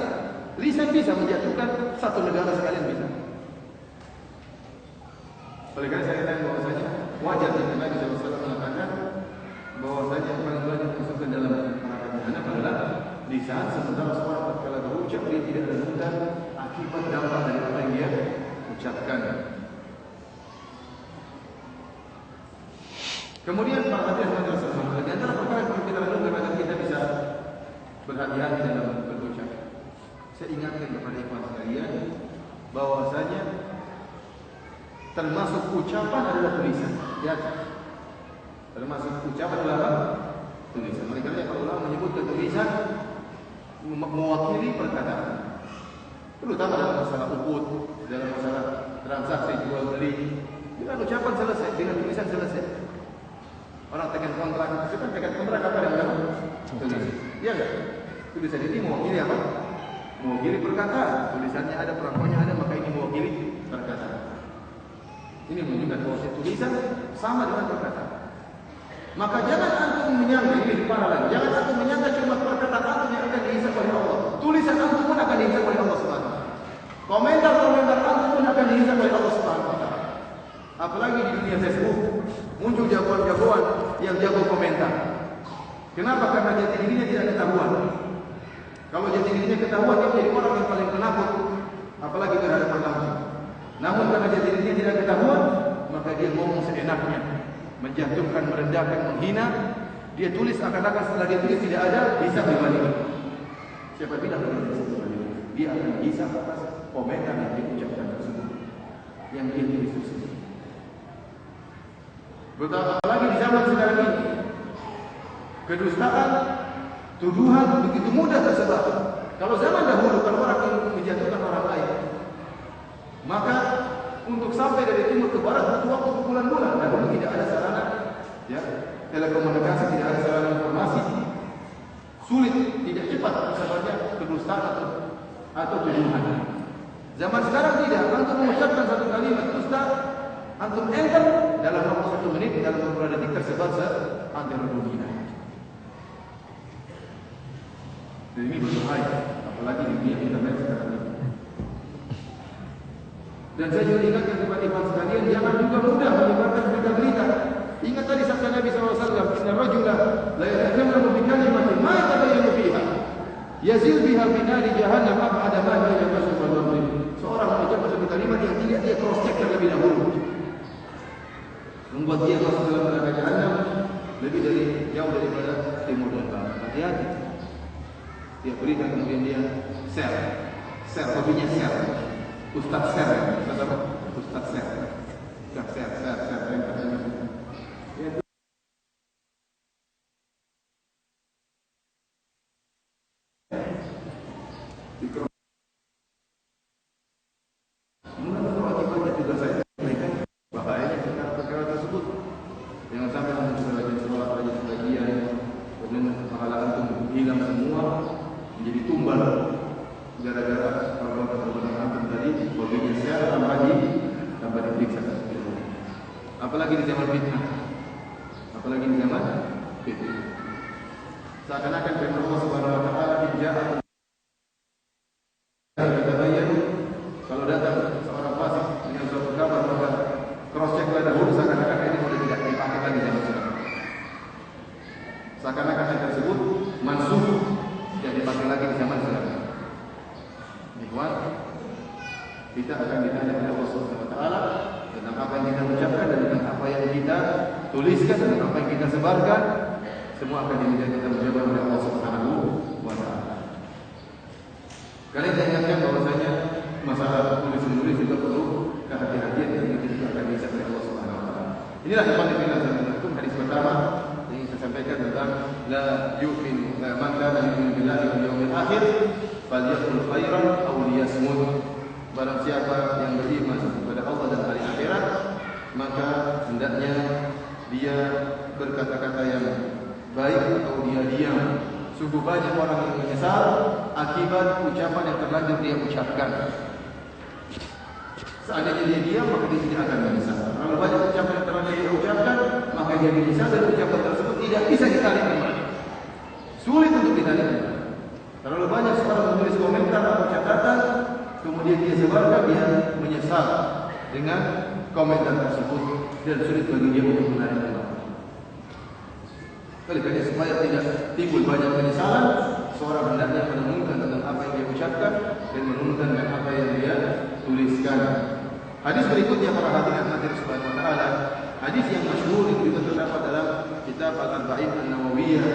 S1: Lisan bisa menjatuhkan satu negara sekalian bisa. Oleh karena saya katakan bahwasanya wajar jika Nabi SAW mengatakan bahwasanya yang paling banyak masukkan dalam neraka jahanam adalah lisan, sementara seorang tatkala berucap dia tidak renungkan akibat dampak dari apa yang dia ucapkan. Kemudian para hadirin yang dirahmati, di antara perkara yang perlu kita renungkan agar kita bisa berhati-hati dalam berucap. Saya ingatkan kepada ikhwan sekalian bahwasanya termasuk ucapan adalah tulisan. Ya, termasuk ucapan adalah tulisan. Oleh karena para ulama menyebutkan tulisan mewakili perkataan. Terutama dalam masalah ukut, dalam masalah transaksi jual beli, dengan ucapan selesai, dengan tulisan selesai. Orang tekan kontrak, itu kan tekan kontrak apa yang dalam tulisan? Iya enggak? Tulisan ini mewakili apa? Mewakili perkataan. Tulisannya ada, perangkonya ada, maka ini mewakili perkataan. Ini menunjukkan bahwa tulisan sama dengan perkataan. Maka jangan antum menyangka, ini parah lagi. Jangan antum menyangka cuma perkataan antum yang akan dihisab oleh Allah. Tulisan antum pun akan dihisab oleh Allah Subhanahu wa taala. Komentar-komentar antum pun akan dihisab oleh Allah Subhanahu wa taala. Apalagi di dunia Facebook muncul jagoan-jagoan yang jago komentar. Kenapa? Karena jati dirinya tidak ketahuan. Kalau jati dirinya ketahuan, dia menjadi orang yang paling penakut, apalagi terhadap Allah. Namun karena jati dirinya tidak ketahuan, maka dia ngomong seenaknya, menjatuhkan, merendahkan, menghina. Dia tulis akan-akan setelah dia tulis tidak ada, bisa berbalik. Siapa bilang dia akan bisa atas komentar yang diucapkan tersebut, yang dia tulis tersebut. Betapa lagi di zaman sekarang ini, kedustaan, tuduhan begitu mudah tersebar. Kalau zaman dahulu, kalau orang ingin menjatuhkan orang lain, maka untuk sampai dari timur ke barat butuh waktu berbulan-bulan. Dahulu tidak ada sarana, ya, telekomunikasi, tidak ada sarana informasi, sulit, tidak cepat misalnya kedustaan atau tuduhan. Zaman sekarang tidak. Antum mengucapkan satu kalimat dusta, antum enter dalam waktu 1 menit, dalam beberapa detik tersebar se-antara dunia. Dan ini berbahaya, apalagi di dunia internet sekarang ini. Dan saya juga ingatkan kepada iman sekalian, jangan juga mudah menyebarkan berita-berita. Ingat tadi sabda Nabi SAW, Inna rajula la yatakallamu bi kalimatin ma yatabayyanu fiha yazil biha fi nari jahannam ab'ada ma la yamassu al-amri. Seorang mengucapkan satu kalimat yang tidak dia cross check terlebih dahulu, membuat dia masuk dalam neraka jahanam lebih dari jauh daripada timur dan barat. Hati-hati. dia berikan kemudian dia share, hobinya share, Ustaz share, Ustaz share, menurut akibatnya juga saya sampaikan bahayanya perkara tersebut. Jangan sampai hanya sebagian sholat saja sebagian, kemudian pahala antum hilang semua, menjadi tumbal gara-gara perbuatan antum tadi, hobinya share tanpa diperiksa. Apalagi di zaman fitnah, seakan-akan firman Allah Subhanahu wa taala dija'at kalau datang seorang fasik dengan suatu kabar maka cross check dahulu, seakan-akan ini sudah tidak dipakai lagi zaman sekarang. Seakan-akan hal tersebut mansuh, tidak dipakai lagi di zaman sekarang. Ikhwan, kita akan ditanya oleh Allah Subhanahu wa taala tentang apa yang kita ucapkan dan tentang apa yang kita tuliskan dan apa yang kita sebarkan, semua akan diminta kita menjawab oleh Allah Subhanahu wa taala. Kalian saya ingatkan bahwasanya masalah tulis-menulis juga perlu kehati-hatian dan itu juga akan dihisab oleh Allah Subhanahu wa taala. Inilah yang paling penting hadis pertama yang saya sampaikan tentang la yu'min man kana yu'minu billahi wal yawmil akhir falyaqul khairan aw liyasmut. Barang siapa yang beriman kepada Allah dan hari akhirat, maka hendaknya dia berkata-kata yang baik atau dia diam. Sungguh banyak orang yang menyesal akibat ucapan yang terlanjur dia ucapkan. Seandainya dia diam, maka dia tidak akan menyesal. Kalau banyak ucapan yang terlanjur dia ucapkan, maka dia menyesal dan ucapan tersebut tidak bisa ditarik kembali. Sulit untuk ditarik kembali. Terlalu banyak seorang menulis komentar atau catatan, kemudian dia sebarkan, dia menyesal dengan komentar tersebut dan sulit bagi dia untuk menarik kembali. Oleh karena supaya tidak timbul banyak penyesalan, seorang hendaknya merenungkan tentang apa yang dia ucapkan dan merenungkan tentang apa yang dia tuliskan. Hadis berikutnya para hadirin Allah Subhanahu wa taala, hadis yang masyhur yang juga terdapat dalam kitab Al-Arba'in An-Nawawiyah,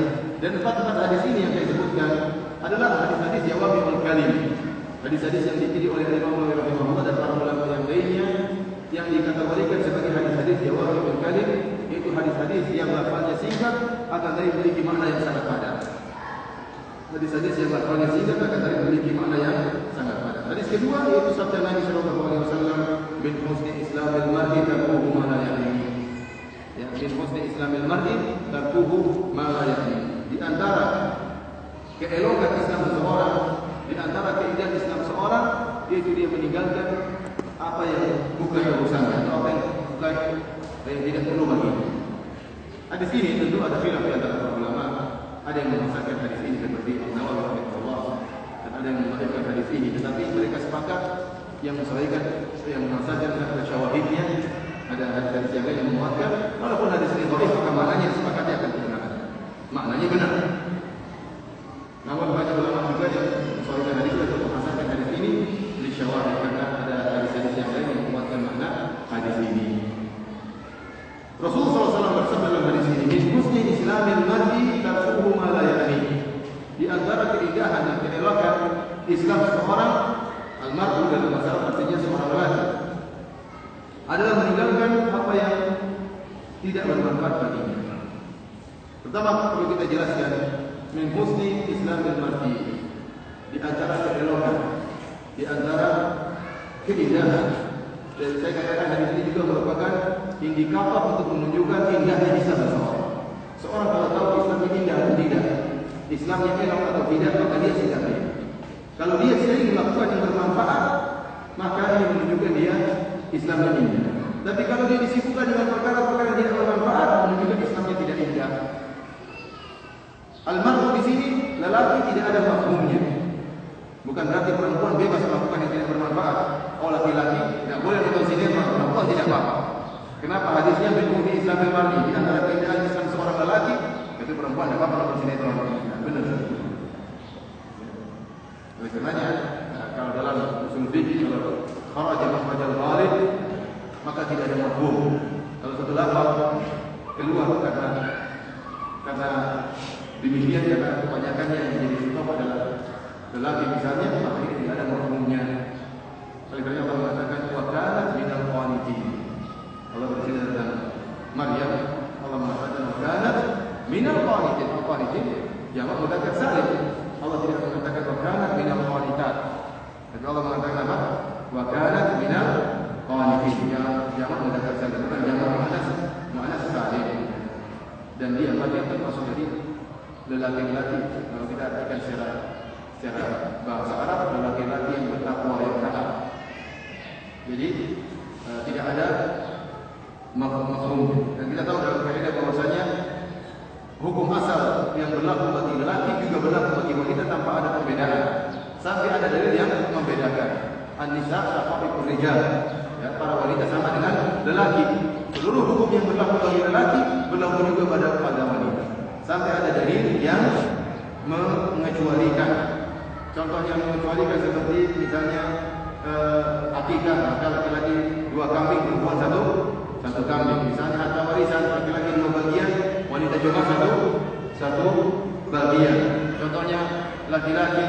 S1: dan empat hadis ini yang saya sebutkan adalah hadis-hadis jawami'ul kalim. Hadis-hadis yang dipilih oleh Imam Nawawi rahimahullah dan para ulama yang lainnya yang dikategorikan sebagai hadis-hadis jawami'ul kalim, yaitu hadis-hadis yang lafaznya singkat akan dari memiliki makna yang sangat padat. Hadis-hadis yang lafaznya singkat akan dari memiliki makna yang sangat padat. Hadis kedua yaitu sabda Nabi sallallahu alaihi wasallam, "Min husni islamil mar'i tarkuhu ma la ya'ni." Ya, min husni islamil mar'i tarkuhu ma la ya'ni. Di antara keelokan Islam seseorang, di antara keindahan Islam seseorang, yaitu dia meninggalkan apa yang bukan urusannya atau apa yang bukan yang tidak perlu baginya. Hadis ini tentu ada khilaf di antara para ulama. Ada yang memasakkan hadis ini seperti Nawawi rahimahullah dan ada yang mengatakan hadis ini, tetapi mereka sepakat yang mensahihkan, yang memasakkan ada syawahidnya, ada hadis yang lain yang menguatkan. Walaupun hadis ini dhaif, maka maknanya disepakati akan kebenaran. Maknanya benar. Namun banyak ulama juga yang mensahihkan hadis atau memasakkan hadis ini di syawahid karena ada hadis-hadis yang lain yang menguatkan makna hadis ini. Rasulullah SAW bersabda dalam hadis ini, "Min husni islamil mar'i tarkuhu ma la ya'ni." Di antara keindahan dan keelokan Islam seseorang, al-mar'u dalam bahasa Arab artinya seorang lelaki, adalah meninggalkan apa yang tidak bermanfaat baginya. Pertama perlu kita jelaskan, min husni islamil mar'i, di antara keelokan, di antara keindahan. Dan saya katakan hadis ini juga merupakan indikator untuk menunjukkan indahnya Islam seseorang. Seorang kalau tahu Islam ini indah atau tidak, Islamnya enak atau tidak, maka dia sikap dia. Kalau dia sering melakukan yang bermanfaat, maka ini menunjukkan dia Islamnya indah. Tapi kalau dia disibukkan dengan perkara-perkara yang tidak bermanfaat, menunjukkan Islamnya tidak indah. Al-mar'u di sini lelaki tidak ada mafhumnya. Bukan berarti perempuan bebas melakukan yang tidak bermanfaat. Oh, laki-laki tidak boleh nonton sinetron, perempuan tidak apa-apa. Kenapa hadisnya min islamil mar'i, di antara keindahan Islam seorang lelaki, itu perempuan tidak apa-apa nonton sinetron. Benar. Oleh karenanya, kalau dalam usul fikih kalau kharaja makhrajal ghalib, maka tidak ada mafhum. Kalau satu lafaz keluar karena demikian, karena kebanyakannya yang menjadi contoh adalah lelaki misalnya, maka ini tidak ada mafhumnya. Oleh karena Allah mengatakan wa kanat minal qanitin. Allah bercerita tentang Maryam, Allah mengatakan wa kanat minal qanitin. Qanitin jamak mudzakkar salim. Allah tidak mengatakan wa kanat minal qanitat. Tapi Allah mengatakan apa? Wa kanat minal qanitin. Jamak mudzakkar salim, bukan jamak muannas salim. Dan dia bagian termasuk dari lelaki-lelaki. Kalau kita artikan secara bahasa Arab, lelaki-lelaki yang bertakwa, yang taat. Jadi tidak ada mafhum. Dan kita tahu dalam kaidah bahwasanya hukum asal yang berlaku bagi lelaki juga berlaku bagi wanita tanpa ada perbedaan. Sampai ada dalil yang membedakan. An-nisa syaqaiqur rijal. Ya, para wanita sama dengan lelaki. Seluruh hukum yang berlaku bagi lelaki berlaku juga pada wanita. Sampai ada dalil yang mengecualikan. Contoh yang mengecualikan seperti misalnya akikah, maka laki-laki 2 kambing, perempuan 1 kambing. Misalnya harta warisan, laki-laki 2 bagian, wanita cuma 1 bagian. Contohnya laki-laki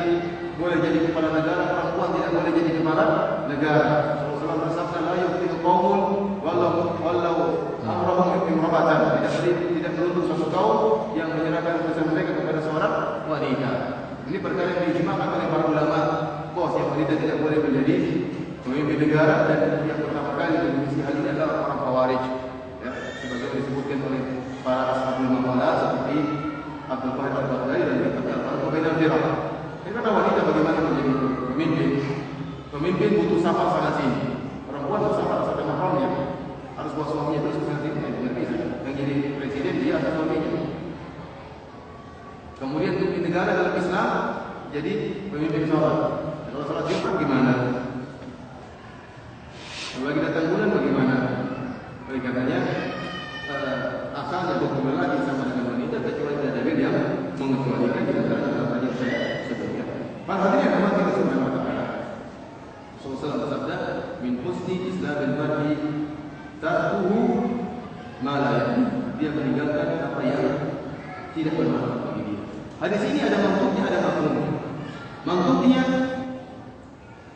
S1: boleh jadi kepala negara, perempuan tidak boleh jadi kepala negara. Rasulullah bersabda, la yuqtilu qaumun wallau amrahum imra'atan. Tidak menuntut suatu kaum yang menyerahkan urusan mereka kepada seorang wanita. Ini perkara yang diijma'kan oleh para ulama. Yang wanita tidak boleh menjadi pemimpin negara, dan yang pertama kali mengisi hal ini adalah orang Khawarij. Ya, sebagaimana disebutkan oleh para ashabul maqalah seperti Abdul Wahid Al-Baghdadi dan Al-Farq bain al-firaq. Karena wanita bagaimana menjadi pemimpin? Pemimpin butuh safar sana sini. Perempuan butuh safar sama mahramnya. Harus bawa suaminya terus ke sana sini, tidak bisa. Yang jadi presiden dia atau suaminya. Kemudian pemimpin negara dalam Islam jadi pemimpin sholat. Kalau sholat Jumat gimana? Kalau lagi datang bulan bagaimana? Oleh karenanya asalnya hukum lelaki sama dengan wanita kecuali ada dalil yang mengecualikan di antara dalam hadis saya sebutkan. Para hadirin yang dirahmati Allah Subhanahu wa taala. Rasulullah bersabda, "Min husni islamil mar'i tarkuhu ma la ya'ni." Dia meninggalkan apa yang tidak bermanfaat bagi dia. Hadis ini ada maksudnya, ada mafhumnya. Maksudnya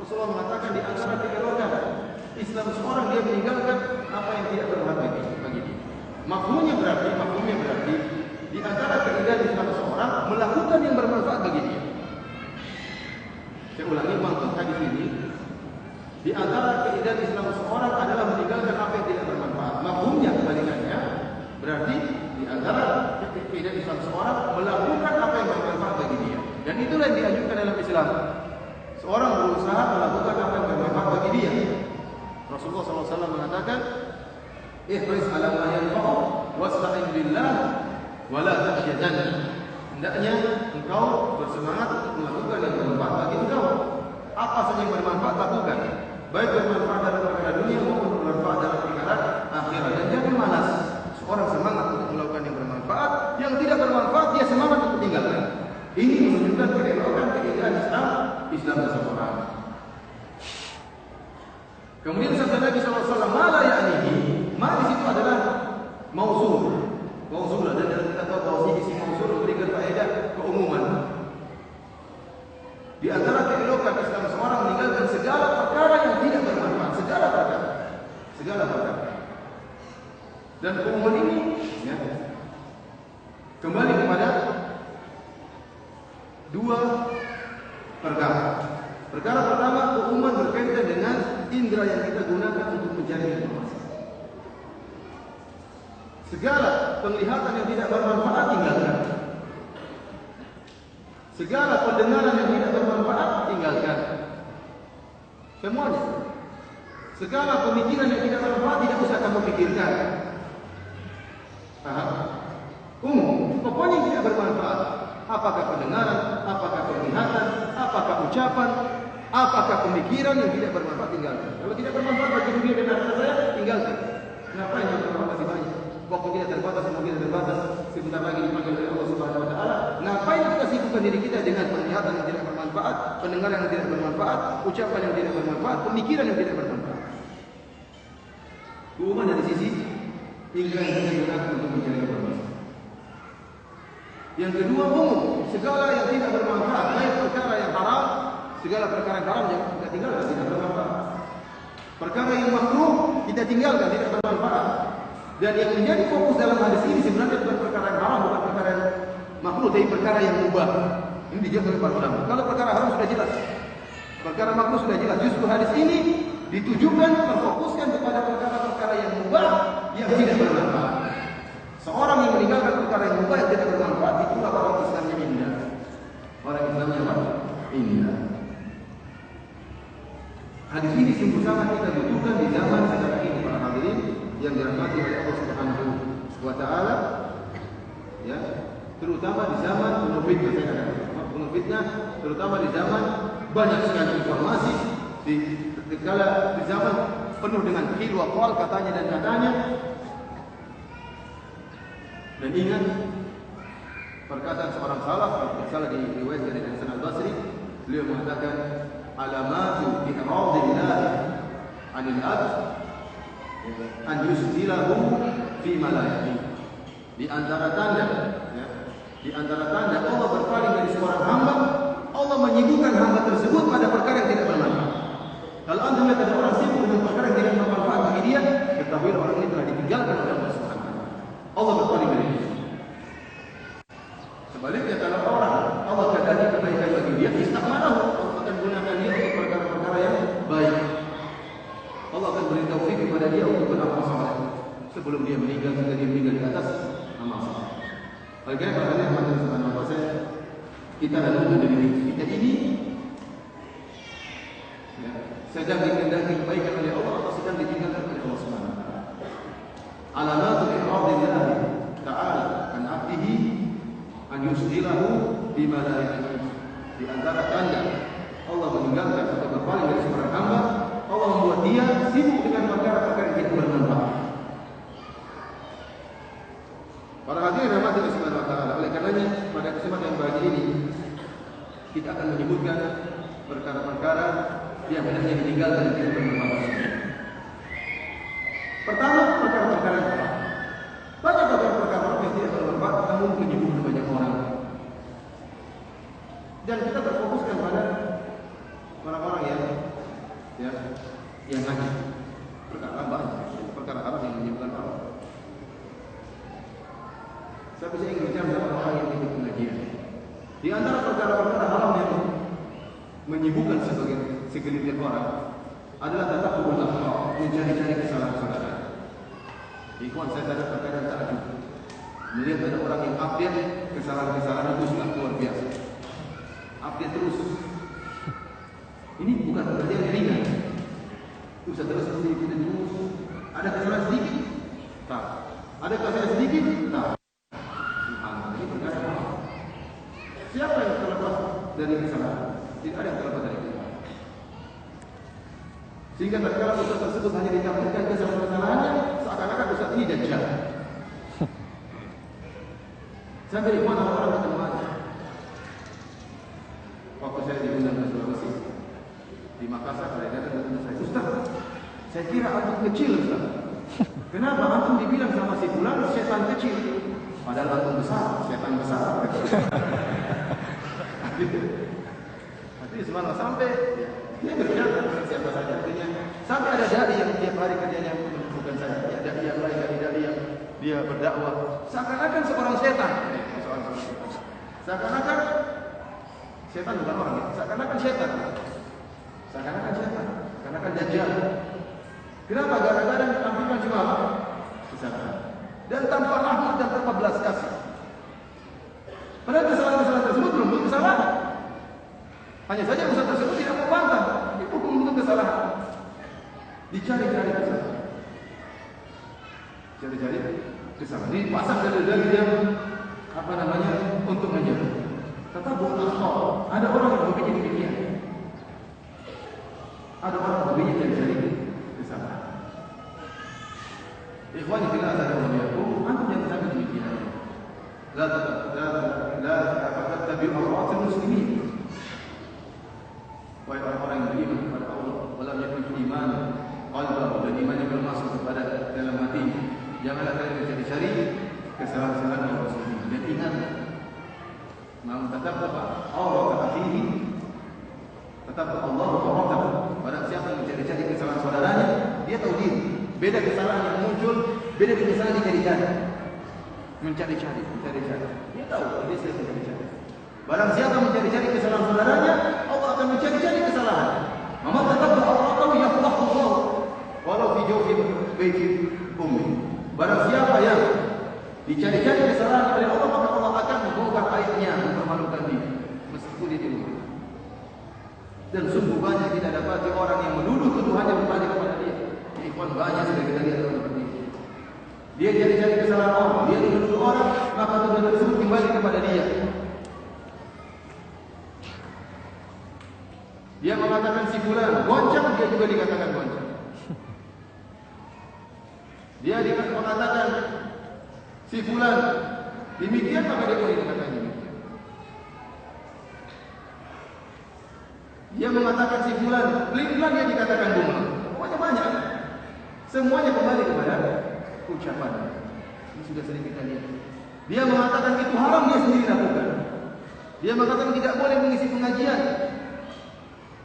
S1: Rasulullah mengatakan di antara kejelekan Islam seorang dia meninggalkan apa yang tidak bermanfaat bagi dia. Mafhumnya berarti di antara keindahan Islam seorang melakukan yang bermanfaat bagi dia. Saya ulangi maksud hadis ini. Di antara keindahan Islam seorang adalah meninggalkan apa yang tidak bermanfaat. Mafhumnya kebalikannya berarti di antara keindahan Islam seorang melakukan apa yang bermanfaat bagi dia. Dan itulah yang dianjurkan dalam Islam. Seorang berusaha melakukan apa yang bermanfaat bagi dia. Rasulullah SAW mengatakan, "Ihris ala ma yanfa'u wasta'in billah wa la takhshadan." Hendaknya engkau bersemangat untuk melakukan yang bermanfaat bagi engkau. Apa saja yang bermanfaat lakukan. Baik bermanfaat dalam perkara dunia maupun bermanfaat dalam perkara akhirat. Dan jangan malas. Seorang semangat untuk melakukan yang bermanfaat, yang tidak bermanfaat dia semangat untuk tinggalkan. Ini menunjukkan keelokan keindahan Islam seseorang. Kemudian sabda Nabi SAW, "Mala ya'nihi." Ma di situ adalah mausul. Mausul, dan kita tahu bahwa isi mausul memberikan faedah keumuman. Di antara keelokan Islam seorang meninggalkan segala perkara yang tidak bermanfaat, segala perkara. Dan keumuman ini ya, kembali kepada 2 perkara. Perkara pertama, keumuman berkaitan dengan indera yang kita gunakan untuk mencari informasi. Segala penglihatan yang tidak bermanfaat tinggalkan. Segala pendengaran yang tidak bermanfaat tinggalkan. Semuanya. Segala pemikiran yang tidak bermanfaat tidak usah kamu pikirkan. Paham? Pokoknya yang tidak bermanfaat. Apakah pendengaran, apakah penglihatan, apakah ucapan, apakah pemikiran yang tidak bermanfaat tinggalkan. Kalau tidak bermanfaat bagi dunia dan akhirat saya, tinggalkan. Ngapain yang bermanfaat masih banyak? Waktu kita terbatas, ilmu kita terbatas. Sebentar lagi dipanggil oleh Allah Subhanahu wa taala. Ngapain kita sibukkan diri kita dengan penglihatan yang tidak bermanfaat, pendengaran yang tidak bermanfaat, ucapan yang tidak bermanfaat, pemikiran yang tidak bermanfaat. Keumuman dari sisi indera yang kita gunakan untuk mencari informasi. Yang kedua, umum, segala yang tidak bermanfaat, baik perkara yang haram
S2: segala perkara yang haram jangan kita tinggalkan, tidak bermanfaat. Perkara yang makruh kita tinggalkan, tidak bermanfaat. Dan yang menjadi fokus dalam hadis ini sebenarnya bukan perkara yang haram, bukan perkara yang makruh, tapi perkara yang mubah. Ini dijelaskan oleh para ulama. Kalau perkara haram sudah jelas, perkara makruh sudah jelas. Justru hadis ini ditujukan, terfokuskan kepada perkara-perkara yang mubah yang tidak bermanfaat. Seorang yang meninggalkan perkara yang mubah yang tidak bermanfaat, itulah orang Islam yang indah. Orang Islam yang indah. Hadis ini sungguh sangat kita butuhkan di zaman sekarang ini, para hadirin yang dirahmati oleh Allah Subhanahu wa taala. Ya, terutama di zaman penuh fitnah, saya katakan penuh fitnah, terutama di zaman banyak sekali informasi, di zaman penuh dengan qil wa qal, katanya dan katanya. Dan ingat perkataan seorang salaf, salah diriwayatkan dari Hasan Al-Basri, beliau mengatakan alamatu i'radillah 'anil 'abd an yusdilahu fi ma la yahdi. Di antara tanda Allah berpaling dari seorang hamba, Allah menyibukkan hamba tersebut pada perkara yang tidak bermanfaat. Kalau anda melihat ada orang sibuk dengan perkara yang tidak bermanfaat bagi dia, ketahui orang ini telah ditinggalkan oleh Allah Subhanahu wa taala. Allah berpaling dari dia. Sebaliknya kalau orang Allah kehendaki kebaikan bagi dia, istakmanahu, Allah akan gunakan dia untuk perkara-perkara yang baik. Allah akan beri taufik kepada dia untuk beramal saleh sebelum dia meninggal, jika dia meninggal di atas amal saleh. Oleh karena itu, Allah Subhanahu wa taala, kita renungkan diri kita ini sedang dikehendaki kebaikan oleh Allah atau sedang ditinggalkan oleh Allah Subhanahu wa taala. Alamatul i'radillah ta'ala an 'abdihi an yusdilahu bima la yahdi. Di antara tanda Allah meninggalkan atau berpaling dari seorang hamba, Allah membuat dia sibuk dengan perkara-perkara yang tidak bermanfaat. Para hadirin rahmati Allah Subhanahu wa taala, oleh karenanya pada kesempatan yang bahagia ini kita akan menyebutkan perkara-perkara yang hendaknya ditinggalkan dan tidak bermanfaat. Pertama, perkara-perkara yang haram. Banyak perkara-perkara yang tidak bermanfaat namun menyibukkan banyak orang. Dan kita berfokuskan pada orang-orang yang haji. Perkara banyak, perkara haram yang menyibukkan orang. Saya bisa ingin bicara tentang orang yang ikut pengajian. Di antara perkara-perkara haram yang menyibukkan segelintir orang adalah tatap hubungan Allah, mencari-cari kesalahan saudara. Ikhwan, saya kadang-kadang takjub melihat ada orang yang update kesalahan-kesalahan itu sudah luar biasa. Update terus. Ini bukan berarti yang ringan. Itu terus ada kesalahan sedikit, tak. Ada kesalahan sedikit, tak. Ini perkara apa? Siapa yang terlepas dari kesalahan? Tidak ada yang terlepas dari kesalahan. Sehingga tatkala ustaz tersebut hanya ditampilkan kesalahan-kesalahannya, seakan-akan ustaz ini dajjal. Sampai di mana orang ketemu aja. Waktu saya diundang ke Sulawesi, di Makassar, saya datang ke tempat saya, Ustaz, saya kira antum kecil, Ustaz. Kenapa antum dibilang sama si fulan setan kecil? Padahal antum besar, setan besar. Artinya semangat sampai dia berbicara dengan siapa saja. Artinya sampai ada dai yang tiap hari kerjanya bukan saya, ya dai yang lain, dai yang dia berdakwah. Seakan-akan seorang setan. Seakan-akan setan bukan orang, ya. Seakan-akan setan. Seakan-akan setan. Seakan-akan dajjal. Kenapa? Gara-gara ditampilkan cuma apa? Kesalahan. Dan tanpa rahmat dan tanpa belas kasih. Padahal kesalahan-kesalahan tersebut belum tentu kesalahan. Hanya saja ustaz tersebut tidak membantah. Itu belum tentu kesalahan. Dicari-cari kesalahan. Cari-cari kesalahan. Dipasang dalil-dalil yang untuk menjauh. Tetap bukan ada orang yang berpikir demikian. Ada orang yang berpikir cari-cari kesalahan. Ikhwan yang kita sadar olehku, antum yang sampai demikian. La tattabi'u awratil muslimin. Wahai orang-orang yang beriman kepada Allah, walam yakun iman qalbahu, dan imannya belum masuk kepada dalam hati. Janganlah kalian mencari-cari kesalahan-kesalahan kaum muslimin. Dan ingat, man tatabbaba awrata akhihi Tetap Allah berkata, barang siapa yang mencari-cari kesalahan saudaranya, dia tahu diri. Beda kesalahan yang muncul, beda kesalahan yang dicari-cari. Mencari-cari. Dia tahu dia sedang mencari-cari. Barang siapa mencari-cari kesalahan saudaranya, Allah akan mencari-cari kesalahan. Mama tetap Allah tahu ya Allah. Walau fi jawfi baiti ummi. Barang siapa yang dicari-cari kesalahan oleh Allah, maka Allah akan membongkar aibnya, mempermalukan dia meskipun dia di rumah. Dan sungguh banyak kita dapati orang yang menuduh tuduhannya kembali kepada dia. Ikhwan, banyak sudah kita lihat seperti ini. Dia cari-cari kesalahan orang, dia menuduh orang, maka tuduhan tersebut kembali kepada dia. Dia mengatakan si fulan goncang, dia juga dikatakan goncang. Dia mengatakan si fulan demikian, maka dia pun dikatakan demikian. Dia mengatakan si fulan pelan-pelan, dia dikatakan bunga. Pokoknya banyak. Semuanya kembali kepada ucapan. Ini sudah sering kita lihat. Dia mengatakan itu haram, dia sendiri lakukan. Dia mengatakan tidak boleh mengisi pengajian.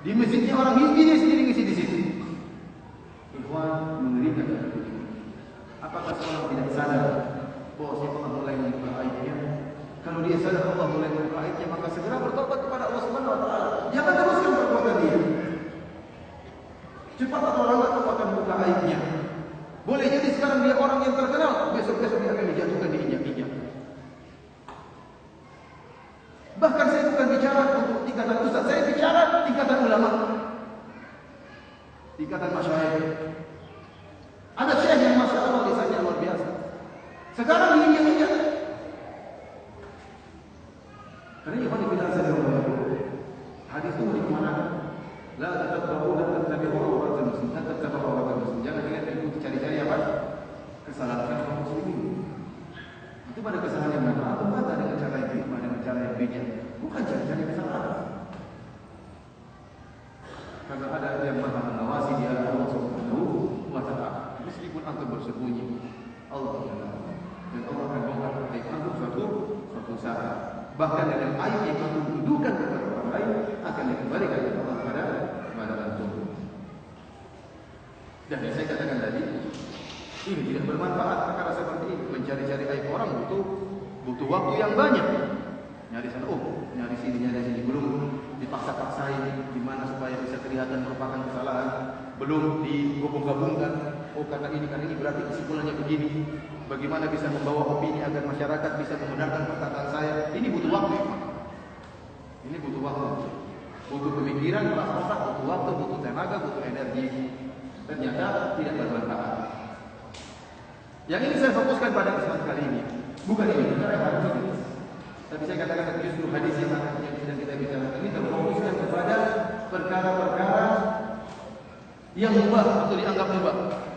S2: Di masjidnya orang Hindu, dia sendiri ngisi di situ. Ikhwan, mengerikan. Apakah seorang tidak sadar bahwa Allah mulai membuka aibnya? Kalau dia sadar Allah mulai membuka aibnya, maka segera bertobat kepada Allah Subhanahu wa taala. Jangan teruskan perbuatan dia. Cepat atau lambat Allah akan membuka aibnya. Boleh jadi sekarang dia orang yang terkenal, besok-besok dia akan dijatuhkan, diinjak-injak. Bahkan saya bukan bicara untuk tingkatan ustaz, saya bicara tingkatan ulama, tingkatan masyayikh. Ada syekh yang masya Allah lisannya luar biasa. Sekarang diinjak-injak. Karena ikhwan fillah saya hadis itu di mana? La tatabahu dan tattabi'u awratal muslim, tattabi'u awratal muslim. Jangan ikuti cari-cari apa? Kesalahan kaum muslimin. Itu pada kesalahan yang mana? Atau bantah dengan cara yang hikmah, dengan cara yang bijak. Bukan cari-cari kesalahan. Karena ada yang maha mengawasi dia Allah Subhanahu wa taala. Meskipun antum bersembunyi, Allah tahu. Dan Allah akan bongkar aib antum suatu saat. Bahkan dengan aib yang antum tuduhkan kepada orang lain akan dikembalikan kepada Allah kepada antum. Dan yang saya katakan tadi, ini tidak bermanfaat perkara seperti ini. Mencari-cari aib orang butuh waktu yang banyak. Nyari sana, nyari sini, belum dipaksa-paksain gimana supaya bisa kelihatan merupakan kesalahan, belum digabung-gabungkan. Karena ini berarti kesimpulannya begini. Bagaimana bisa membawa opini agar masyarakat bisa membenarkan perkataan saya? Ini butuh waktu. Ini butuh waktu. Butuh pemikiran, otak, butuh waktu, butuh tenaga, butuh energi. Ternyata tidak bermanfaat. Yang ini saya fokuskan pada kesempatan kali ini. Bukan ini, bukan hadis ini. Tapi saya katakan justru hadis yang sedang kita bicarakan ini terfokuskan kepada perkara-perkara yang mubah atau dianggap mubah.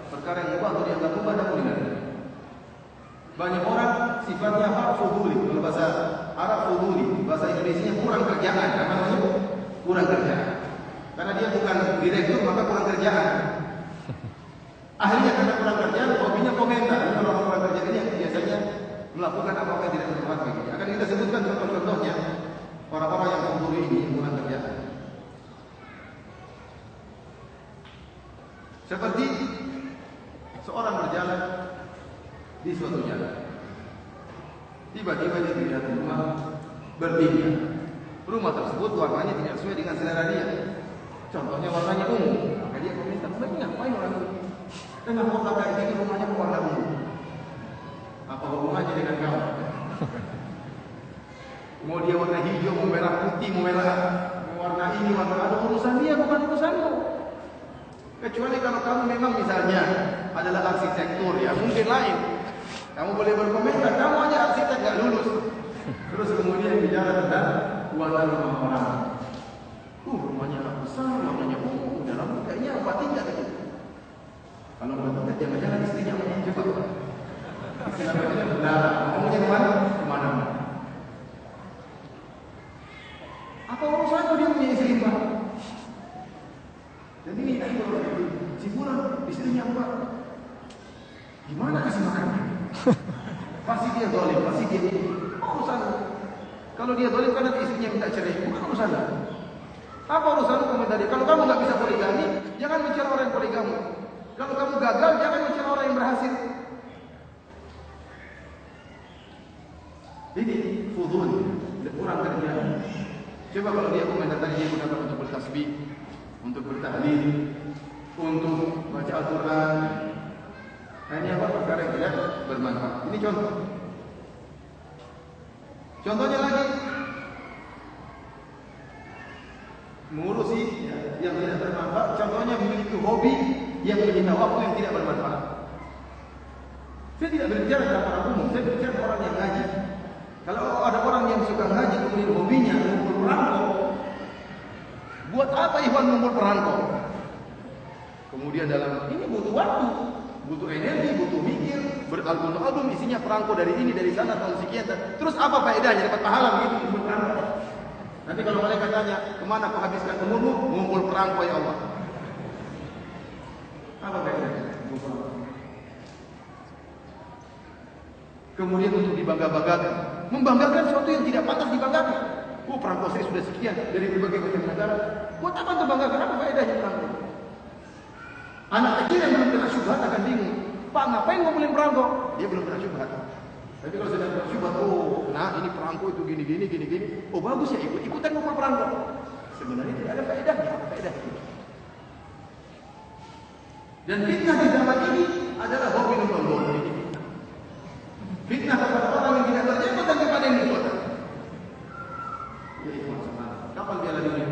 S2: Perkara yang mubah atau dianggap mubah dan mulia. Banyak orang sifatnya apa? Fuduli. Kalau bahasa Arab fuduli, bahasa Indonesia kurang kerjaan. Apa namanya? Kurang kerjaan. Karena dia bukan direktur maka kurang kerjaan. Akhirnya karena kurang kerjaan, hobinya komentar. Kalau orang kurang kerjaan ini biasanya melakukan apa-apa yang tidak bermanfaat bagi dia. Akan kita sebutkan contoh-contohnya orang-orang yang fuduli ini yang kurang kerjaan. Seperti seorang berjalan di suatu jalan. Tiba-tiba dia melihat rumah berbeda. Rumah tersebut warnanya tidak sesuai dengan selera dia. Contohnya warnanya ungu. Maka dia komentar, "Bagi ngapain orang ini? Dengan kota kayak gini rumahnya warna ungu. Apa hubungannya dengan kamu? Mau dia warna hijau, mau merah putih, mau merah warna ini, warna ada urusan dia, bukan urusanmu." Kecuali kalau kamu memang misalnya adalah arsitektur, ya mungkin lain. Kamu boleh berkomentar, kamu aja arsitek gak lulus. Terus kemudian bicara tentang warna rumah orang. Rumahnya besar, warnanya ungu, dalam kayaknya 4 tingkat itu. Kalau 4 tingkat, jangan-jangan istrinya mencoba. Istrinya benar, ngomongnya kemana? Kemana-mana. Apa urusannya dia punya istri Pak? Dan ini kalau si bulan istrinya apa? Gimana kasih makannya? Pasti dia zalim, pasti dia urusan. Kalau dia zalim karena istrinya minta cerai, bukan urusan. Apa urusan komentar dia? Kalau kamu nggak bisa poligami, jangan mencela orang yang poligami. Kalau kamu gagal, jangan mencela orang yang berhasil. Ini fudul, kurang kerja. Coba kalau dia komentar tadi dia gunakan untuk bertasbih, untuk bertahlil, untuk baca Al-Quran. Nah, ini apa? Perkara yang tidak bermanfaat. Ini contoh. Contohnya lagi, mengurusi yang tidak bermanfaat. Contohnya memiliki hobi yang menyita waktu yang tidak bermanfaat. Saya tidak berbicara tentang orang umum, saya berbicara tentang orang yang ngaji. Kalau ada orang yang suka ngaji kemudian hobinya mengumpul perangko, buat apa Ikhwan mengumpul perangko? Kemudian dalam ini butuh waktu, butuh energi, butuh mikir, beralbum-album isinya perangko dari ini dari sana tahun sekian. Terus apa faedahnya dapat pahala begitu mengumpul perangko? Nanti kalau mereka tanya, kemana kau habiskan umurmu? Mengumpul perangko ya Allah. Apa faedahnya? Kemudian untuk dibangga-banggakan, membanggakan sesuatu yang tidak pantas dibanggakan. Oh, perangko saya sudah sekian dari berbagai macam negara. Buat apa untuk banggakan? Apa faedahnya perangko? Anak kecil yang belum kena syubhat akan bingung. Pak, ngapain ngumpulin perangko? Dia belum kena syubhat. Tapi kalau sudah kena syubhat, oh, nah ini perangko itu gini. Oh, bagus ya, ikutan ngumpul perangko. Sebenarnya tidak ada faedahnya. Apa faedahnya? Dan fitnah di zaman ini adalah hobi nonton bola. Fitnah kepada orang yang tidak berjenggot dan kepada yang berjenggot. Ya Ikhwan, kapan Piala Dunia?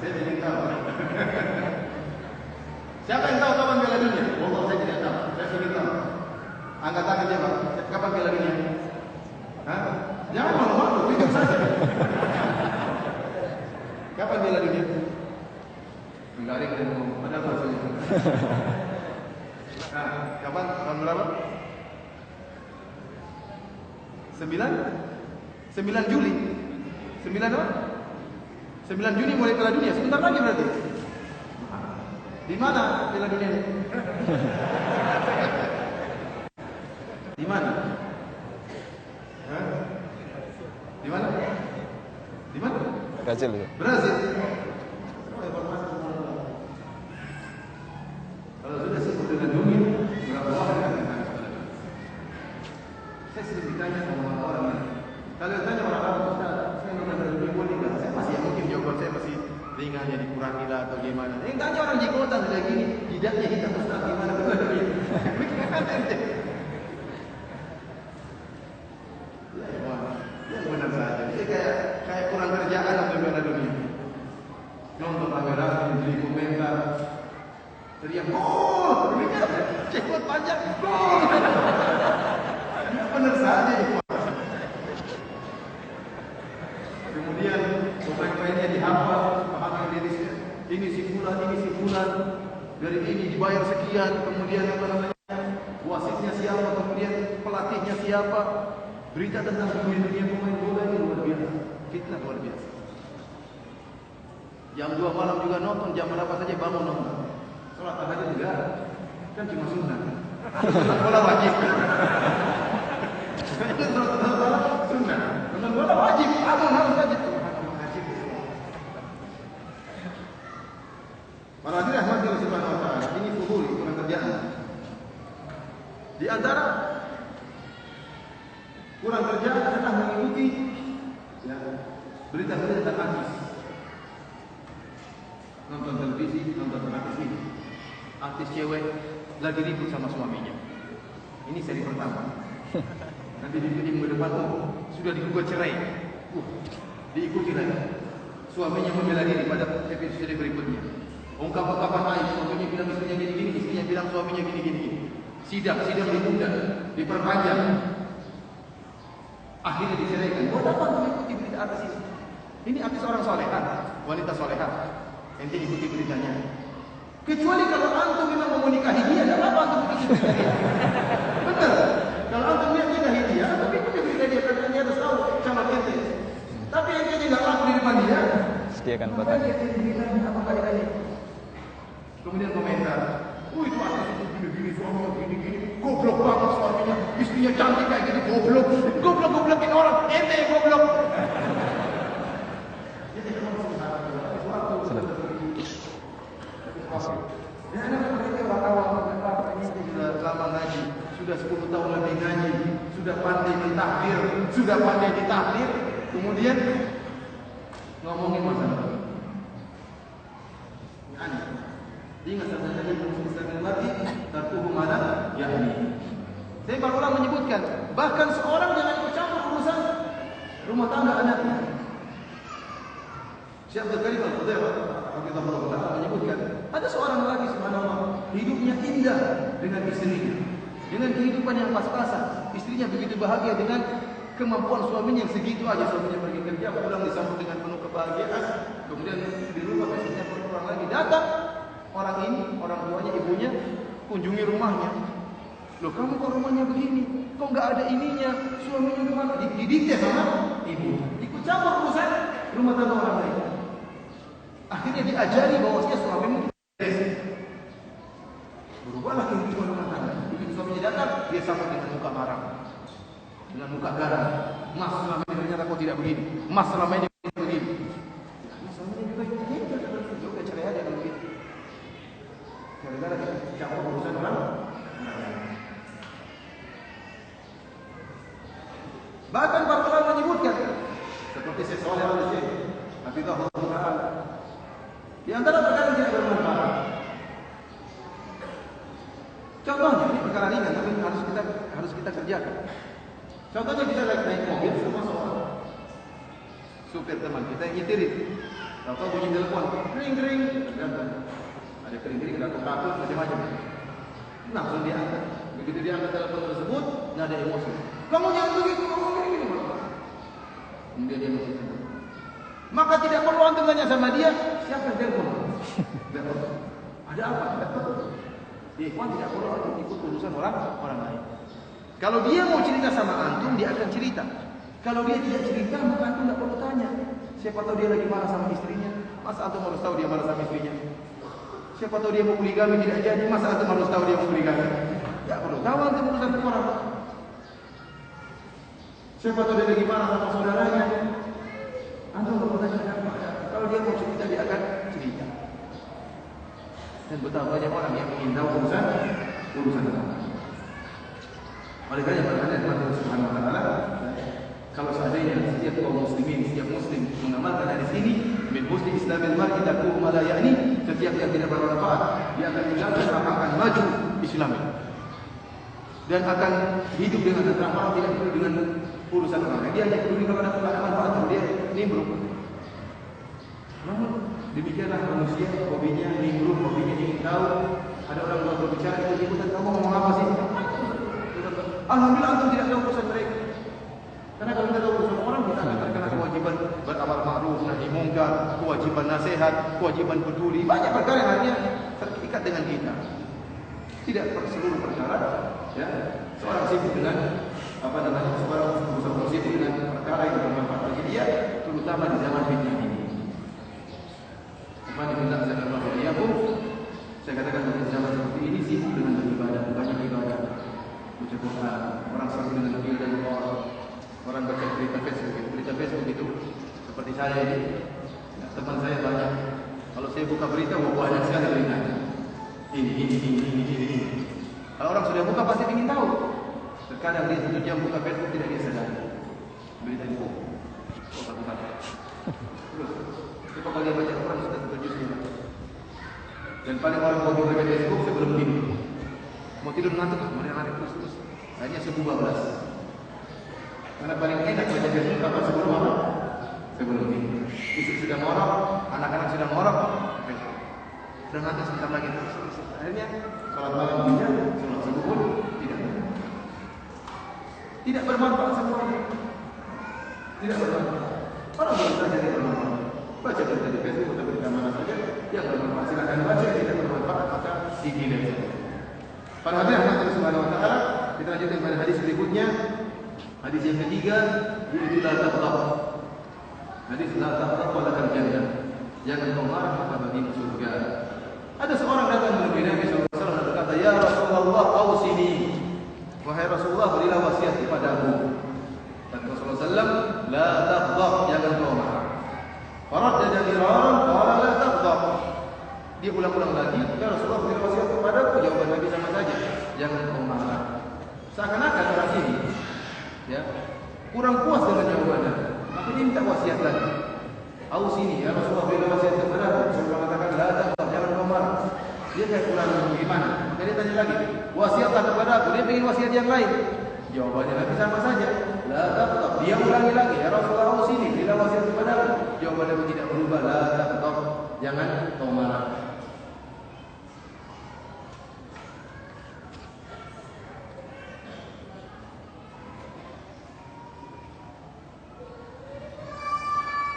S2: Saya ingin tahu. Siapa yang tahu kapan Piala Dunia? Wallah saya tidak tahu. Saya ingin tahu. Angkat tangan siapa? Kapan Piala Dunia? Hah? Jangan malu-malu, jujur saja. Kapan Piala Dunia? Enggak ada yang ngomong. Ada apa saja? Nah, kapan? Tahun berapa? 9 Juli. 9 apa? 9 Juni mulai Piala Dunia. Sebentar lagi berarti. Di mana Piala Dunia ini? Di mana? Di mana? Di mana?
S3: Brazil.
S2: Brazil. Kalau sudah sebut dengan dunia, berapa orang yang akan saya sering ditanya sama orang-orang. Kalau tanya orang-orang, saya nonton dari dunia boleh nggak? Saya masih mungkin jawaban saya masih ringannya dikurangi lah atau gimana. Yang tanya orang di kota sudah gini, jidatnya hitam Ustaz gimana betul ya? Ya benar saja. Jadi kayak kurang kerjaan untuk Piala Dunia. Nonton rame-rame, beli komentar, teriak gol, cekot panjang, gol. Benar saja. Kemudian pemain-pemainnya dihafal, paham diri ini si fulan, dari ini dibayar sekian, kemudian apa namanya, wasitnya siapa, kemudian pelatihnya siapa. Berita tentang dunia pemain bola ini luar biasa, fitnah luar biasa. Jam 2 malam juga nonton, jam berapa saja bangun nonton. Sholat tahajud juga, kan cuma sunnah. Nonton bola wajib. Sunnah. Nonton bola wajib, bangun harus wajib. Para hadirin rahmati Allah Subhanahu wa taala, ini fuhul, kurang kerjaan. Di antara kurang kerjaan adalah mengikuti berita-berita tentang artis. Nonton televisi, nonton artis ini. Artis cewek lagi ribut sama suaminya. Ini seri pertama. Nanti di minggu depan sudah digugat cerai. Diikuti lagi. Suaminya membela diri pada episode berikutnya. Ungkapan-ungkapan aib, suaminya bilang istrinya gini-gini, istrinya bilang suaminya gini-gini. Sidang ditunda, diperpanjang. Akhirnya diceraikan. Buat apa mengikuti berita artis ini? Ini artis orang soleha, wanita soleha. Ente ikuti beritanya. Kecuali kalau antum memang mau menikahi dia, tidak apa antum ikuti berita dia. Benar. Kalau antum lihat nikahi dia, tapi ikuti berita dia karena dia harus tahu calon ente. Tapi ente tidak laku di depan dia.
S3: Sediakan batas.
S2: Kemudian komentar, itu artis itu gini-gini, suaminya gini-gini, goblok banget suaminya, istrinya cantik kayak gini, goblok, goblok-goblokin orang, ente yang goblok. Ya, anak-anak orang awam, ini sudah lama ngaji, sudah 10 tahun lebih ngaji, sudah pandai mentahdir, sudah pandai ditahdir, kemudian ngomongin masalah aneh. Ingat saja tadi Islam mati, tarkuhu mana? Yakni. Saya baru orang menyebutkan, bahkan seorang jangan ikut campur urusan rumah tangga anaknya. Syekh Abdul Karim Al-Qudairah rahimahullah ta'ala menyebutkan, ada seorang lelaki subhanallah, hidupnya indah dengan istrinya, dengan kehidupan yang pas-pasan. Istrinya begitu bahagia dengan kemampuan suaminya yang segitu aja. Suaminya pergi kerja, pulang disambut dengan penuh kebahagiaan. Kemudian di rumah istrinya orang lagi datang, orang ini, orang tuanya, ibunya kunjungi rumahnya. Loh, kamu kok rumahnya begini? Kok nggak ada ininya? Suaminya kemana? Didikte sama ibu. Ikut campur urusan rumah tangga orang lain. Akhirnya diajari bahwasanya suamimu berubahlah kehidupan rumah tangga. Begitu suaminya datang, dia sambut dengan muka marah, dengan muka garang. Mas, selama ini ternyata kau tidak begini. Mas, selama ini begini. Suaminya juga begini. Juga cerai aja kalau begitu. Gara-gara campur urusan orang. Bahkan para ulama menyebutkan, seperti Syekh Shalih Al-Syekh, hafizahullah ta'ala, di antara perkara yang tidak bermanfaat. Contohnya, ini perkara ringan, tapi harus kita kerjakan. Contohnya kita naik mobil, semua seorang supir teman kita yang nyetirin, atau bunyi telepon, kering-kering, ada kering-kering, ada takut, macam-macam. Langsung diangkat. Begitu diangkat telepon tersebut, nggak ada emosi. Kamu jangan begitu, kamu begini. Kemudian dia mengatakan, maka tidak perlu antum tanya sama dia, siapa yang telepon? Ada apa? Dia tidak perlu antum ikut urusan orang lain. Kalau dia mau cerita sama antum, dia akan cerita. Kalau dia tidak cerita, maka antum tidak perlu tanya. Siapa tahu dia lagi marah sama istrinya, masa antum harus tahu dia marah sama istrinya? Siapa tahu dia mau poligami tidak jadi, masa antum harus tahu dia mau poligami? Tidak perlu tahu antum urusan orang. Siapa tahu dia lagi marah sama saudaranya, antum tidak perlu tanya apa. Kalau dia mau cerita, dia akan cerita. Dan betapa banyak orang yang ingin tahu urusan orang. Oleh karena itu, Allah Subhanahu wa taala, kalau seandainya setiap kaum muslimin, setiap muslim mengamalkan hadis ini, min husni islamil mar'i taqumu ma la ya'ni, setiap yang tidak bermanfaat, dia akan meninggalkan, maka akan maju Islamnya. Dan akan hidup dengan tenteram, tidak peduli dengan urusan orang lain. Dia hanya peduli kepada manfaat, dia nimbrung. Namun demikianlah manusia, hobinya nimbrung, hobinya ingin tahu. Ada orang yang berbicara, ikut-ikutan, kamu ngomong apa sih? Alhamdulillah antum tidak tahu urusan mereka. Karena kalau kita tahu urusan orang, kita akan terkena kewajiban beramar ma'ruf, nahi mungkar, kewajiban nasihat, kewajiban peduli. Banyak perkara yang hanya terikat dengan kita. Tidak seluruh perkara, ya. Seorang sibuk dengan seorang sibuk dengan perkara yang bermanfaat bagi dia, terutama di zaman fitnah ini. Maka diminta saya katakan pada zaman seperti ini sibuk dengan beribadah, banyak ibadah. Baca Quran, orang sibuk dengan bil dan orang baca berita Facebook itu seperti saya ini, ya, teman saya banyak. Kalau saya buka berita, banyak sekali beritanya. Ini. Kalau orang sudah buka pasti ingin tahu. Terkadang dia 1 jam buka Facebook tidak dia sadari. Berita itu, satu kata. Terus, kalau dia baca Quran sudah 7 juz. Dan paling orang mau baca Facebook sebelum tidur. Mau tidur ngantuk, lari terus. Akhirnya 12. Karena paling enak baca Facebook kapan sebelum apa? Sebelum tidur. Istri sudah ngorok, anak-anak sudah ngorok, Facebook. Sudah ngantuk sebentar lagi terus. Akhirnya kalau malam bisa, sholat subuh pun tidak bermanfaat semuanya. Tidak bermanfaat. Orang baru saja tidak bermanfaat. Baca berita di Facebook atau berita mana saja yang bermanfaat silakan baca, tidak bermanfaat maka digilir saja. Para hadirin Allah Subhanahu wa taala, kita lanjutkan pada hadis berikutnya. Hadis yang ketiga, yaitu la taghdab. Hadis la taghdab wa lakal jannah. Jangan kau marah maka bagimu surga. Ada seorang datang menemui Nabi sallallahu alaihi wasallam dan berkata, "Ya Rasulullah, ausini." Wahai Rasulullah, berilah wasiat kepadaku. Kata Rasulullah sallallahu alaihi wasallam, "La taghdab, jangan kau marah." Faraddada miraran qala la taghdab. Dia ulang-ulang lagi, "Ya Rasulullah, beri wasiat kepadaku." Jawaban Nabi sama saja, "Jangan kau marah." Seakan-akan orang ini ya, kurang puas dengan jawabannya. Maka dia minta wasiat lagi. "Aus ini, ya Rasulullah, beri wasiat kepadaku." Rasulullah mengatakan, "La taghdab, jangan kau marah." Dia kayak kurang bagaimana? Maka dia tanya lagi, "Wasiatlah kepadaku." Dia ingin wasiat yang lain. Jawabannya Nabi sama saja, "La taghdab." Dia ulangi lagi, "Ya Rasulullah, aus ini, beri wasiat kepadaku." Jawaban Nabi tidak berubah, "La taghdab, jangan kau marah."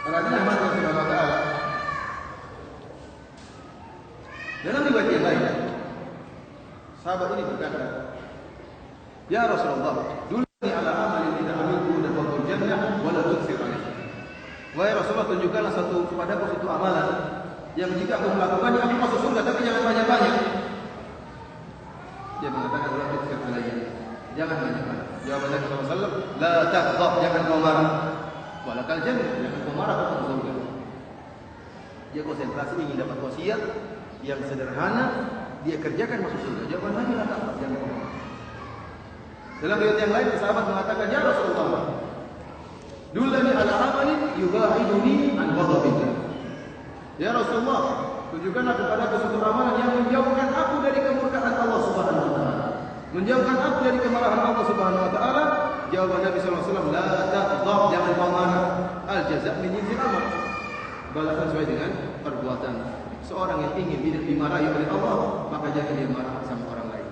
S2: Perhatian Allah Subhanahu wa taala. Dalam riwayat yang lain, sahabat ini berkata, "Ya Rasulullah, dulni ala amalin idza amiltu dakhulul jannah wa la tuksir alaihi." Wahai Rasulullah, tunjukkanlah kepadaku satu amalan yang jika aku melakukannya aku masuk surga, tapi jangan banyak-banyak. Dia mengatakan, "La tuksir alaihi." Jangan banyak-banyak. Jawaban Nabi sallallahu alaihi wasallam, "La taghdab," jangan kau marah. Walakal jannah, jangan kau marah kepada surga. Dia konsentrasi ingin dapat wasiat yang sederhana, dia kerjakan masuk surga. Jawaban Nabi adalah jangan kau marah. Dalam riwayat yang lain, sahabat mengatakan, "Ya Rasulullah, dullani ala amalin yubaiduni an ghadabillah." Ya Rasulullah, tunjukkanlah kepadaku suatu amalan yang menjauhkan aku dari kemurkaan Allah Subhanahu wa taala. Menjauhkan aku dari kemarahan Allah Subhanahu wa taala. Jawaban Nabi sallallahu alaihi wasallam, "La taghdab, jangan kau marah. Al jazaa' min jinsil amal." Balasan sesuai dengan perbuatan. Seorang yang ingin tidak dimarahi oleh Allah, maka jangan dia marah sama orang lain.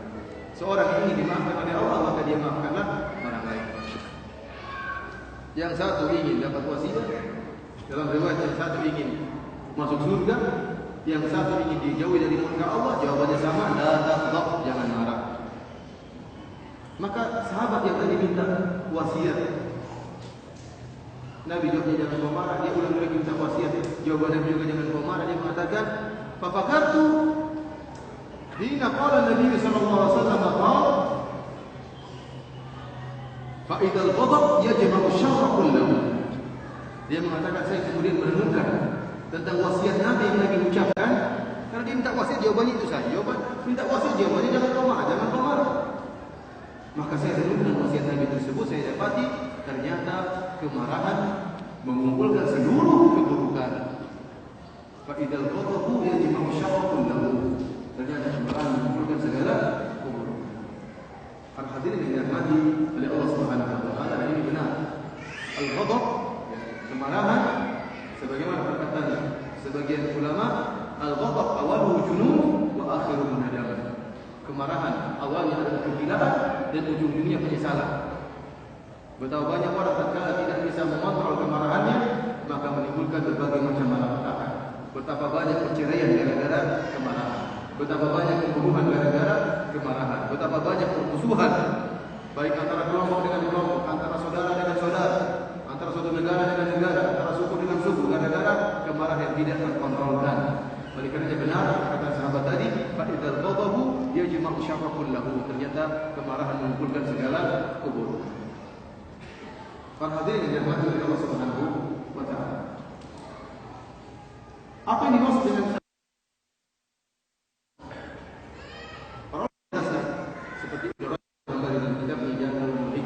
S2: Seorang yang ingin dimaafkan oleh Allah, maka dia maafkanlah orang lain. Yang satu ingin dapat wasiat, dalam riwayat yang satu ingin masuk surga, yang satu ingin dijauhi dari murka Allah. Jawabannya sama, "La taghdab," jangan marah. Maka sahabat yang tadi minta wasiat, Nabi jawabnya jangan kau marah. Dia ulang lagi minta wasiat, jawaban Nabi juga jangan kau marah. Dia mengatakan, "Fafakartu hina qala Nabi sallallahu alaihi wasallam qala fa idzal ghadab yajma'u syarra kullahu." Dia mengatakan, saya kemudian merenungkan tentang wasiat Nabi yang Nabi ucapkan. Karena dia minta wasiat, jawabannya itu saja. Jawaban minta wasiat, jawabannya jangan kau marah, jangan kau marah. Maka saya renungkan wasiat Nabi tersebut, saya dapati ternyata kemarahan mengumpulkan seluruh keburukan. Fa idzal ghadabu yajma'u syarra kullahu. Ternyata kemarahan mengumpulkan segala keburukan. Para hadirin yang dirahmati oleh Allah Subhanahu wa taala, dan ini benar. Al-ghadab, kemarahan, sebagaimana perkataan sebagian ulama, al-ghadab awaluhu junun wa akhiruhu nadamah. Kemarahan awalnya adalah kegilaan dan ujung-ujungnya penyesalan. Betapa banyak orang tatkala tidak bisa mengontrol kemarahannya, maka menimbulkan berbagai macam malapetaka. Betapa banyak perceraian gara-gara kemarahan. Betapa banyak pembunuhan gara-gara kemarahan. Betapa banyak permusuhan, baik antara kelompok dengan kelompok, antara saudara dengan saudara, antara suatu negara dengan negara, antara suku dengan suku, gara-gara kemarahan yang tidak terkontrolkan. Oleh karena benar kata sahabat tadi, fa idzal ghadabu yajma'u syarra kullahu. Ternyata kemarahan mengumpulkan segala keburukan. Para hadirin yang dirahmati oleh Allah Subhanahu wa taala. Apa yang dimaksud dengan seperti dalam kitab Jangan Mudik.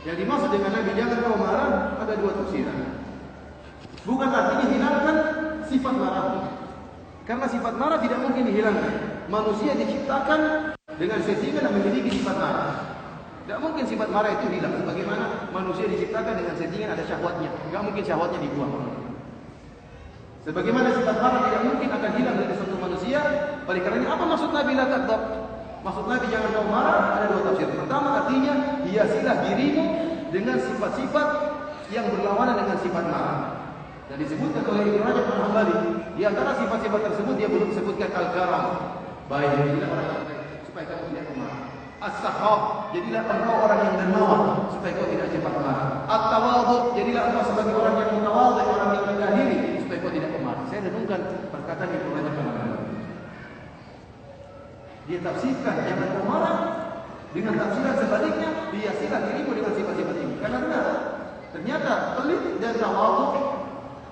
S2: Yang dimaksud dengan Nabi jangan kau marah ada dua tafsiran. Bukan artinya hilangkan sifat marah. Karena sifat marah tidak mungkin dihilangkan. Manusia diciptakan dengan settingan dan memiliki sifat marah. Tidak mungkin sifat marah itu hilang. Bagaimana manusia diciptakan dengan settingan ada syahwatnya. Tidak mungkin syahwatnya dibuang. Sebagaimana sifat marah tidak mungkin akan hilang dari suatu manusia. Oleh karenanya apa maksud Nabi la taghdab? Maksud Nabi jangan kau marah ada dua tafsir. Pertama artinya hiasilah dirimu dengan sifat-sifat yang berlawanan dengan sifat marah. Dan disebutkan oleh Ibnu Rajab Al-Hambali, di antara sifat-sifat tersebut dia belum sebutkan al-karam, baik, jadilah orang yang baik supaya kamu tidak marah. As-sakhab, jadilah engkau orang yang dermawan supaya kau tidak cepat marah. At-tawadhu, jadilah engkau sebagai orang yang mutawadhi, orang yang rendah diri supaya kau tidak marah. Saya renungkan perkataan Ibnu Rajab Al-Hambali. Dia tafsirkan jangan kau marah dengan tafsiran sebaliknya, hiasilah dirimu dengan sifat-sifat ini. Karena benar, ternyata pelit dan tawadhu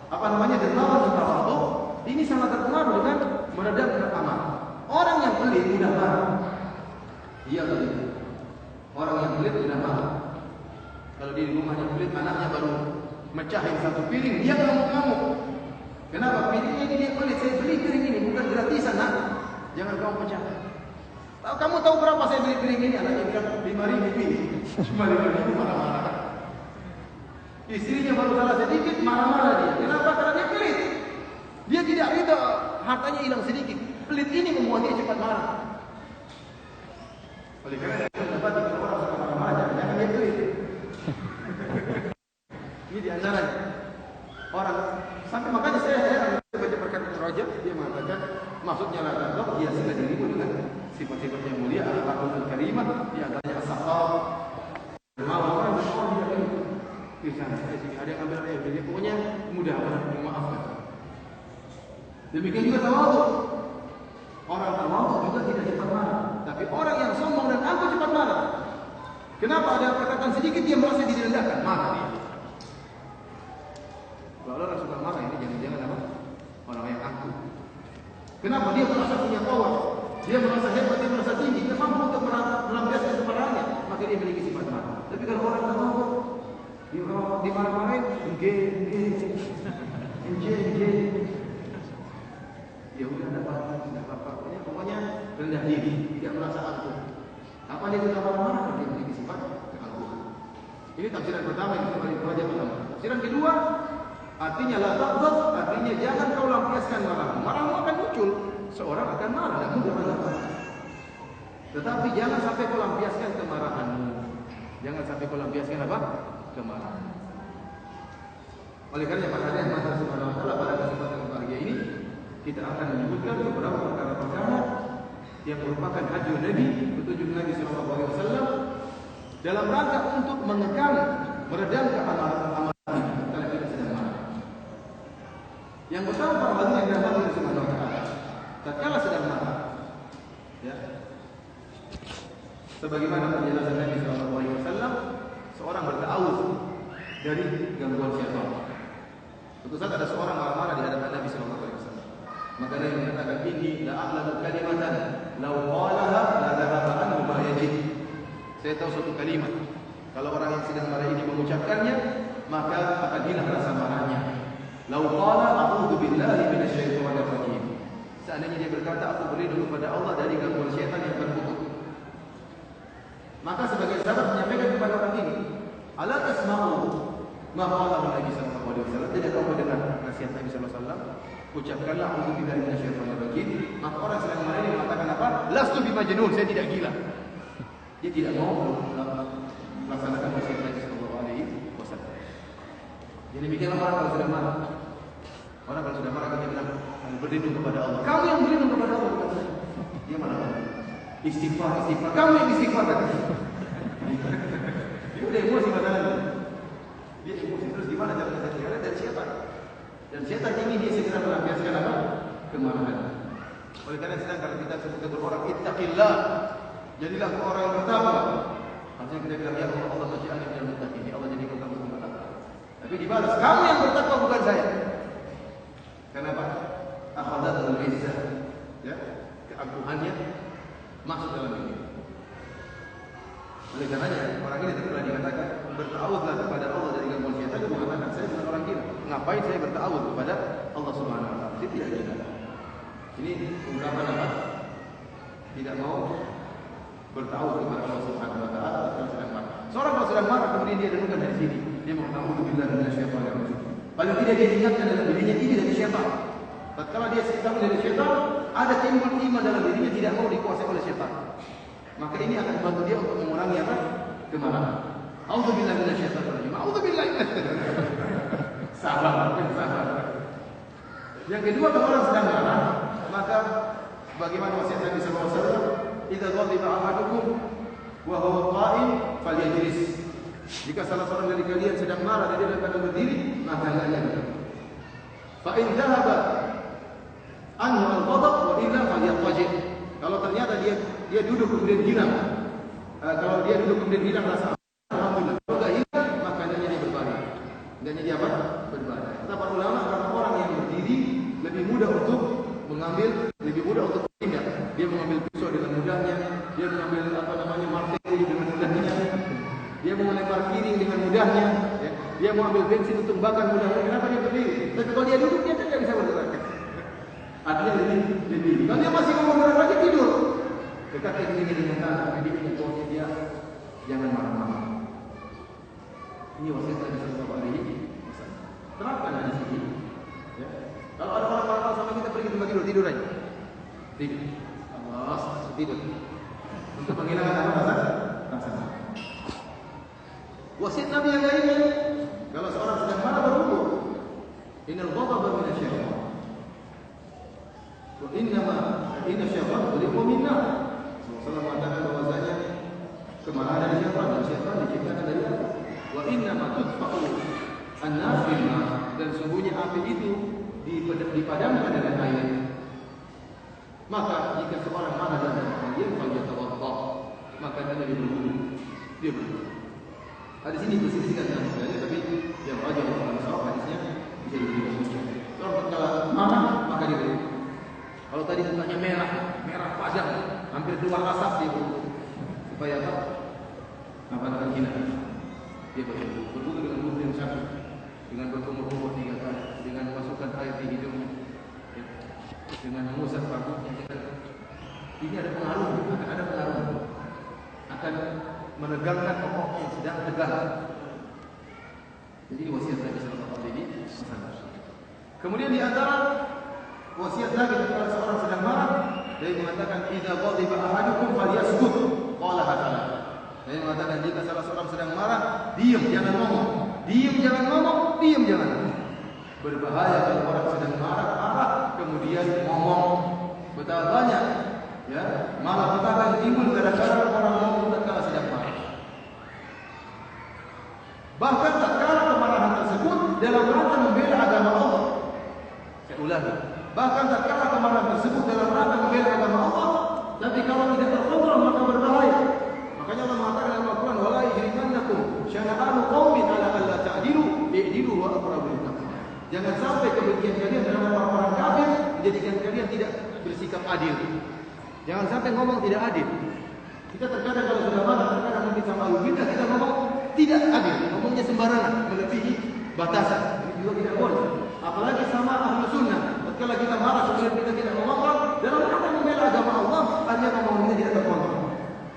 S2: dermawan dan tawadhu, ini sangat terpengaruh dengan meredam amarah. Orang yang pelit mudah marah. Iya betul. Orang yang pelit mudah marah. Kalau di rumahnya pelit, anaknya baru mecahin satu piring, dia ngamuk-ngamuk. Kenapa? Piringnya ini dia pelit. Saya beli piring ini bukan gratisan, nak. Jangan kamu pecah. Kamu tahu berapa saya beli piring ini? Anaknya bilang 5.000 pilih. Cuma 5.000 marah-marah. Istrinya baru salah sedikit marah-marah dia. Kenapa? Karena dia pelit. Dia tidak ridha hartanya hilang sedikit. Pelit ini membuat dia cepat marah. Oleh karena itu dapat kalau orang suka marah-marah, jangan dia pelit. Ini di antaranya orang sampai makanya saya baca perkataan Rajab, dia mengatakan maksudnya la taqwa dia sila dirimu dengan sifat-sifat yang mulia, akhlakul karimah, di antaranya as-sakhawah, dermawan, tidak di sana ada yang ambil ayat jadi pokoknya mudah memaafkan. Demikian juga tawadhu. Orang tawadhu juga tidak cepat marah, tapi orang yang sombong dan angkuh cepat marah. Kenapa? Ada perkataan sedikit dia merasa direndahkan, marah dia. Kalau orang suka marah ini jangan-jangan apa? Orang yang angkuh. Kenapa? Dia merasa punya power, dia merasa hebat, dia merasa tinggi, dia mampu untuk melampiaskan kemarahannya, maka dia memiliki sifat marah. Tapi kalau orang tawadhu di marah-marahin, enggak. Ya udah tidak apa-apa. Pokoknya rendah diri, tidak merasa angkuh. Apa dia sudah marah-marah? Dia memiliki sifat keangkuhan. Ini tafsiran pertama yang kita balik belajar pertama. Tafsiran kedua, artinya la taghdab, artinya jangan kau lampiaskan marahmu. Marahmu akan muncul, seorang akan marah dan mudah marah. Tetapi jangan sampai kau lampiaskan kemarahanmu. Jangan sampai kau lampiaskan apa? Kemarahan. Oleh karena pada hari yang Subhanahu wa taala pada kesempatan berbahagia ini kita akan menyebutkan beberapa perkara-perkara yang merupakan hadiah Nabi, petunjuk Nabi sallallahu alaihi wasallam dalam rangka untuk mengekang, meredam keamarah kalau kita sedang marah. Yang pertama para hadirin yang dirahmati Allah Subhanahu wa taala, tatkala sedang marah, ya. Sebagaimana penjelasan Nabi sallallahu alaihi wasallam, seorang berta'awudz dari gangguan syaitan. Suatu saat ada seorang marah-marah di hadapan Nabi sallallahu alaihi wasallam. Maka Nabi mengatakan, "Inni la a'lamu kalimatan law qalaha la dhahaba anhu ma yajid." Saya tahu suatu kalimat, kalau orang yang sedang marah ini mengucapkannya, maka akan hilang rasa marahnya. Law qala a'udzu billahi minasyaitonir rajim. Seandainya dia berkata, aku berlindung kepada Allah dari gangguan syaitan yang terkutuk. Maka sebagai sahabat menyampaikan kepada orang ini, "Ala tasma'u ma qala Nabi sallallahu alaihi wasallam?" Tidak kau mendengar nasihat Nabi sallallahu alaihi wasallam? Ucapkanlah a'udzu billahi minasyaitonir rajim. Maka orang sedang marah ini mengatakan apa? Lastu bimajnun, saya tidak gila. Dia tidak mau melaksanakan wasiat Nabi sallallahu alaihi wasallam. Jadi demikianlah orang kalau sedang marah. Orang kalau sudah marah dia bilang, berlindung kepada Allah. Kamu yang berlindung kepada Allah, bukan saya. Dia malah istighfar. Kamu yang istighfar kan? Dia udah emosi padahal. Dia emosi terus gimana cara menghadapinya? Dan syaitan. Dan syaitan ingin dia segera melampiaskan apa? Kemarahan. Oleh karena sedang kalau kita sebut orang ittaqillah, jadilah orang yang bertakwa. Harusnya kita bilang ya Allah maj'alni minal muttaqin. Allah jadikan kamu bertakwa. Tapi dibalas, kamu yang bertakwa bukan saya. Kenapa? Akhadatul izzah, ya, keagungannya masuk dalam ini. Oleh karenanya orang ini telah dikatakan berta'awudlah kepada Allah dari gangguan syaitan. Dia mengatakan saya bukan orang gila. Ngapain saya berta'awud kepada Allah Subhanahu wa taala? Dia tidak gila. Ini ungkapan apa? Tidak mau berta'awud kepada Allah Subhanahu wa taala kalau sedang marah. Seorang kalau sedang marah kemudian dia dengarkan dari sini, dia mengatakan billahi minasyaitonir rajim. Paling tidak dia ingatkan dalam dirinya ini dari syaitan. Tatkala dia tahu dari syaitan, ada timbul iman dalam dirinya tidak mau dikuasai oleh syaitan. Maka ini akan membantu dia untuk mengurangi apa? Kemarahan. A'udzubillahi minasyaitonir rajim. A'udzubillahi minasyaitonir rajim. Sabar. Yang kedua, kalau orang sedang marah, maka bagaimana wasiat Nabi sallallahu alaihi wasallam, "Idza ghadiba ahadukum wa huwa qa'im falyajlis." Jika salah seorang dari kalian sedang marah dan dia dalam keadaan berdiri, maka hendaknya duduk. Fa in dhahaba anhu al-ghadab wa illa falyatajid. Kalau ternyata dia duduk kemudian hilang. Kalau dia duduk kemudian hilang rasa alhamdulillah. Kalau enggak hilang, maka hendaknya dia berbaring. Hendaknya dia apa? Berbaring. Kata para ulama, mudah untuk mengambil, lebih mudah untuk bertindak. Dia mengambil pisau dengan mudahnya, dia mengambil marteli dengan mudahnya, dia mau melempar piring dengan mudahnya, ya. Dia mau ambil bensin untuk bakar mudahnya. Kenapa dia berdiri? Tapi kalau dia duduk dia kan tidak bisa bergerak. Artinya lebih. Kalau dia masih mau bergerak lagi tidur. Dekatkan diri dengan tangan, pendidiknya bahwa dia jangan marah-marah. Ini wasiat Nabi Sallallahu Alaihi Wasallam. Terapkan di sini. Ya. Kalau ada orang marah sama kita pergi tempat tidur aja. Tidur. Allah, tidur. Untuk menghilangkan rasa. Wasiat Nabi yang lainnya, kalau seorang sedang marah berwudu, innal ghadaba minasyaitan. Wa inna syaitan khuliqa min nar. Rasulullah mengatakan bahwasanya kemarahan dari syaitan, dan syaitan diciptakan dari api. Wa inna ma tudfa'u an-nar bil ma, dan sungguhnya api itu dipadamkan dengan air. Maka jika seorang marah dan dia falyatawadda, maka dia berwudu. Dia berwudu. Hadis ini berselisih dengan sebenarnya, tapi yang wajib orang sahih hadisnya bisa dijadikan hujjah. Kalau marah maka dia berwudu. Kalau tadi mukanya merah pajang, hampir keluar asap dia berwudu. Supaya apa? Apa hina. Dia berwudu dengan wudu yang satu, dengan berkumur-kumur 3 kali, dengan memasukkan air di hidungnya, ya. Dengan mengusap rambutnya. Ini ada pengaruh, akan ada pengaruh, akan menegangkan pokok yang sedang tegang. Jadi wasiat Nabi Sallallahu Alaihi Wasallam. Kemudian di antara wasiat Nabi kepada seorang sedang marah, dia mengatakan idza ghadiba ahadukum falyaskut. Qala ta'ala. Dia mengatakan jika salah seorang sedang marah, diam, jangan ngomong. Diam, jangan ngomong, diam, jangan ngomong. Berbahaya kalau orang sedang marah kemudian ngomong. Betapa banyak, ya, malah kita akan timbul gara-gara orang ngomong tatkala sedang marah. Bahkan tatkala kemarahan tersebut dalam rangka membela agama Allah. Saya ulangi. Bahkan tatkala kemarahan tersebut dalam rangka membela agama Allah, tapi kalau tidak terkontrol maka berbahaya. Makanya Allah mengatakan dalam Al-Quran, wala yajrimannakum syana'anu qaumin ala alla ta'dilu i'dilu wa aqrabu lit-taqwa. Jangan sampai kebencian kalian terhadap orang-orang kafir menjadikan kalian tidak bersikap adil. Jangan sampai ngomong tidak adil. Kita terkadang kalau sudah marah, terkadang mungkin sama kita ngomong tidak adil, ngomongnya sembarangan, melebihi batasan. Ini juga tidak boleh. Apalagi sama ahlu sunnah. Tatkala kita marah kemudian kita tidak mengontrol, dalam rangka membela agama Allah, hanya ngomong kita tidak terkontrol.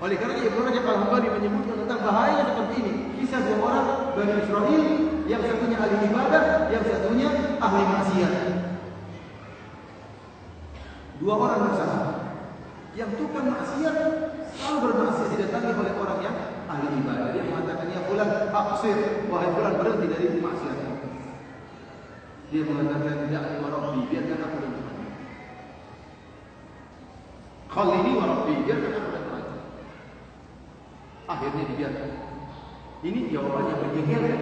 S2: Oleh karena itu Ibnu Rajab Al-Hambali menyebutkan tentang bahaya seperti ini. Kisah 2 orang Bani Israil, yang satunya ahli ibadah, yang satunya ahli maksiat. 2 orang bersama. Yang tukang maksiat selalu bermaksiat didatangi oleh orang yang ahli ibadah. Dia mengatakan, ya fulan aqsir, wahai fulan berhenti dari maksiat. Dia mengatakan, da'ni wa rabbi, biarkan aku dan Tuhan. Khalini wa rabbi, biarkan aku dan Tuhan. Akhirnya dibiarkan. Ini jawabannya menjengkelkan.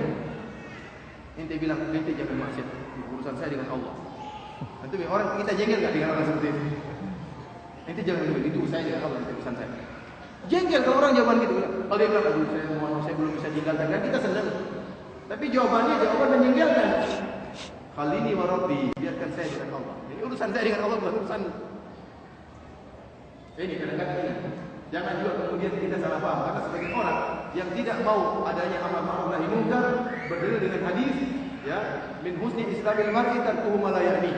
S2: Ente bilang, ente jangan maksiat, urusan saya dengan Allah. Nanti orang kita jengkel gak dengan orang seperti itu? Ente jangan begitu, saya dengan Allah, itu urusan saya. Jengkel kalau orang jawaban gitu. Kalau dia bilang, aduh saya belum bisa tinggalkan, kan kita senang. Tapi jawabannya jawaban menjengkelkan. Khalini wa rabbi, biarkan saya dengan Allah. Ini urusan saya dengan Allah, bukan urusan. Ini kadang-kadang ini. Jangan juga kemudian kita salah paham, karena sebagian orang yang tidak mau adanya amar ma'ruf nahi munkar berdalil dengan hadis, ya, min husni islamil mar'i tarkuhu ma la ya'ni.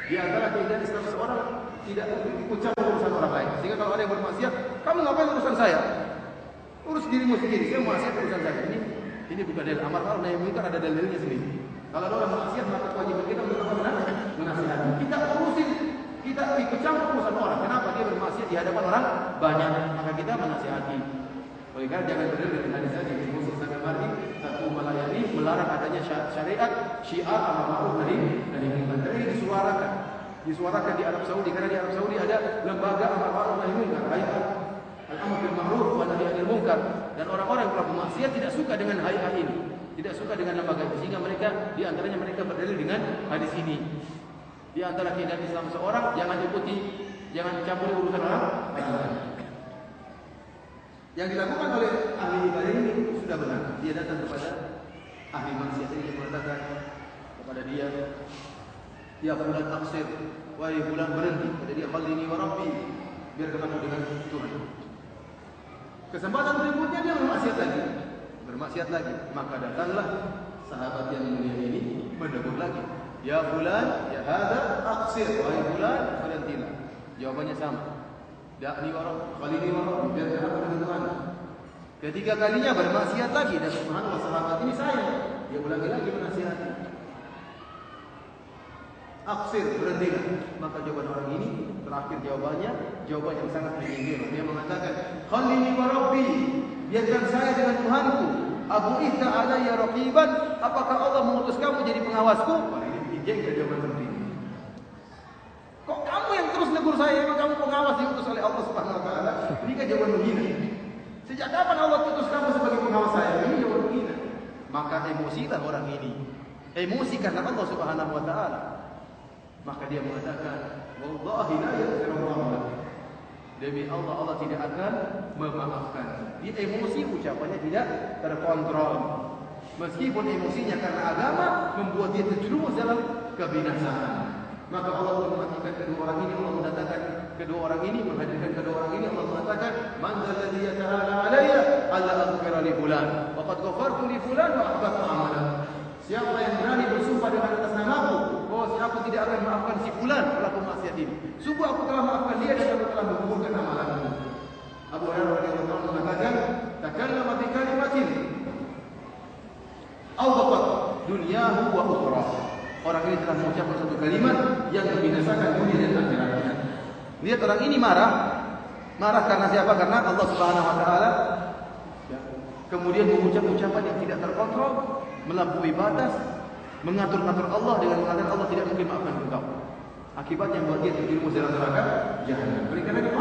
S2: Di antara keindahan Islam seorang tidak ikut campur urusan orang lain. Sehingga kalau ada yang bermaksiat, kamu ngapain urusan saya? Urus dirimu sendiri. Saya maksiat urusan saya. Ini bukan dalil amar ma'ruf nahi munkar, ada dalilnya sendiri. Kalau ada orang maksiat, maka kewajiban kita untuk menasihati. Kita urusin. Kita ikut campur urusan orang. Kenapa dia bermaksiat di hadapan orang banyak? Maka kita menasihati. Oleh karena jangan berdalil dengan hadis tadi. Musuh sangat mari satu melayani melarang adanya syariat syiar amar ma'ruf nahi munkar. Ini disuarakan di Arab Saudi, karena di Arab Saudi ada lembaga amar ma'ruf nahi munkar, hayat al-amr bil ma'ruf wa nahy anil munkar. Dan orang-orang yang pelaku maksiat tidak suka dengan hayat ini, tidak suka dengan lembaga itu, sehingga mereka di antaranya mereka berdalil dengan hadis ini. Di antara keindahan Islam seorang, jangan campuri urusan orang lain. Yang dilakukan oleh ahli ibadah ini sudah benar. Dia datang kepada ahli maksiat ini, mengatakan kepada dia, Ya fulan aksir, wahai fulan berhenti. Kata dia, khalini wa rabbi, biar ketemu dengan Tuhan. Kesempatan berikutnya dia bermaksiat lagi. Maka datanglah sahabat yang mulia ini menegur lagi. Ya fulan, ya hadza aksir, wahai fulan berhentilah. Jawabannya sama. Da'ni wa rabbi, khalini wa rabbi, biar ketemu dengan Tuhan. Ketiga kalinya bermaksiat lagi, dan subhanallah sahabat ini sayang. Dia ulangi lagi menasihati. Aksir, berhentilah. Maka jawaban orang ini terakhir jawaban yang sangat menyindir. Dia mengatakan, khalini wa rabbi, biarkan saya dengan Tuhanku. Abu ihta alayya raqiban, apakah Allah mengutus kamu jadi pengawasku? Wah, ini bikin jengkel jawaban seperti ini. Kok kamu yang terus negur saya? Emang kamu pengawas diutus oleh Allah Subhanahu wa taala? Ini kan jawaban menghina. Sejak kapan Allah utus kamu sebagai pengawas saya? Ini jawaban menghina. Maka emosilah orang ini. Emosi karena Allah Subhanahu wa taala. Maka dia mengatakan, wallahi la yaghfirullah. Demi Allah, Allah tidak akan memaafkan. Dia emosi, ucapannya tidak terkontrol. Meskipun emosinya karena agama membuat dia terjerumus dalam kebinasaan. Maka Allah mematikan kedua orang ini. Allah mendatangkan kedua orang ini, menghadirkan kedua orang ini. Allah mengatakan, man dzalladzi yata'ala alayya alla aghfira li fulan wa qad ghafartu li fulan wa ahbabtu amalan. Siapa yang berani bersumpah dengan atas namaku bahwa aku tidak akan maafkan si fulan pelaku maksiat ini, sungguh aku telah maafkan dia dan aku telah menggugurkan amalanmu. Abu Hurairah radhiyallahu anhu mengatakan, takallama bi kalimatin awqat dunyahu wa ukhra. Orang ini telah mengucapkan satu kalimat yang membinasakan dunia dan akhiratnya. Lihat orang ini marah karena siapa? Karena Allah Subhanahu wa taala. Kemudian mengucap ucapan yang tidak terkontrol, melampaui batas, mengatur-ngatur Allah dengan mengatakan Allah tidak mungkin maafkan engkau. Akibatnya buat dia terjerumus dalam neraka jahanam. Oleh karena itu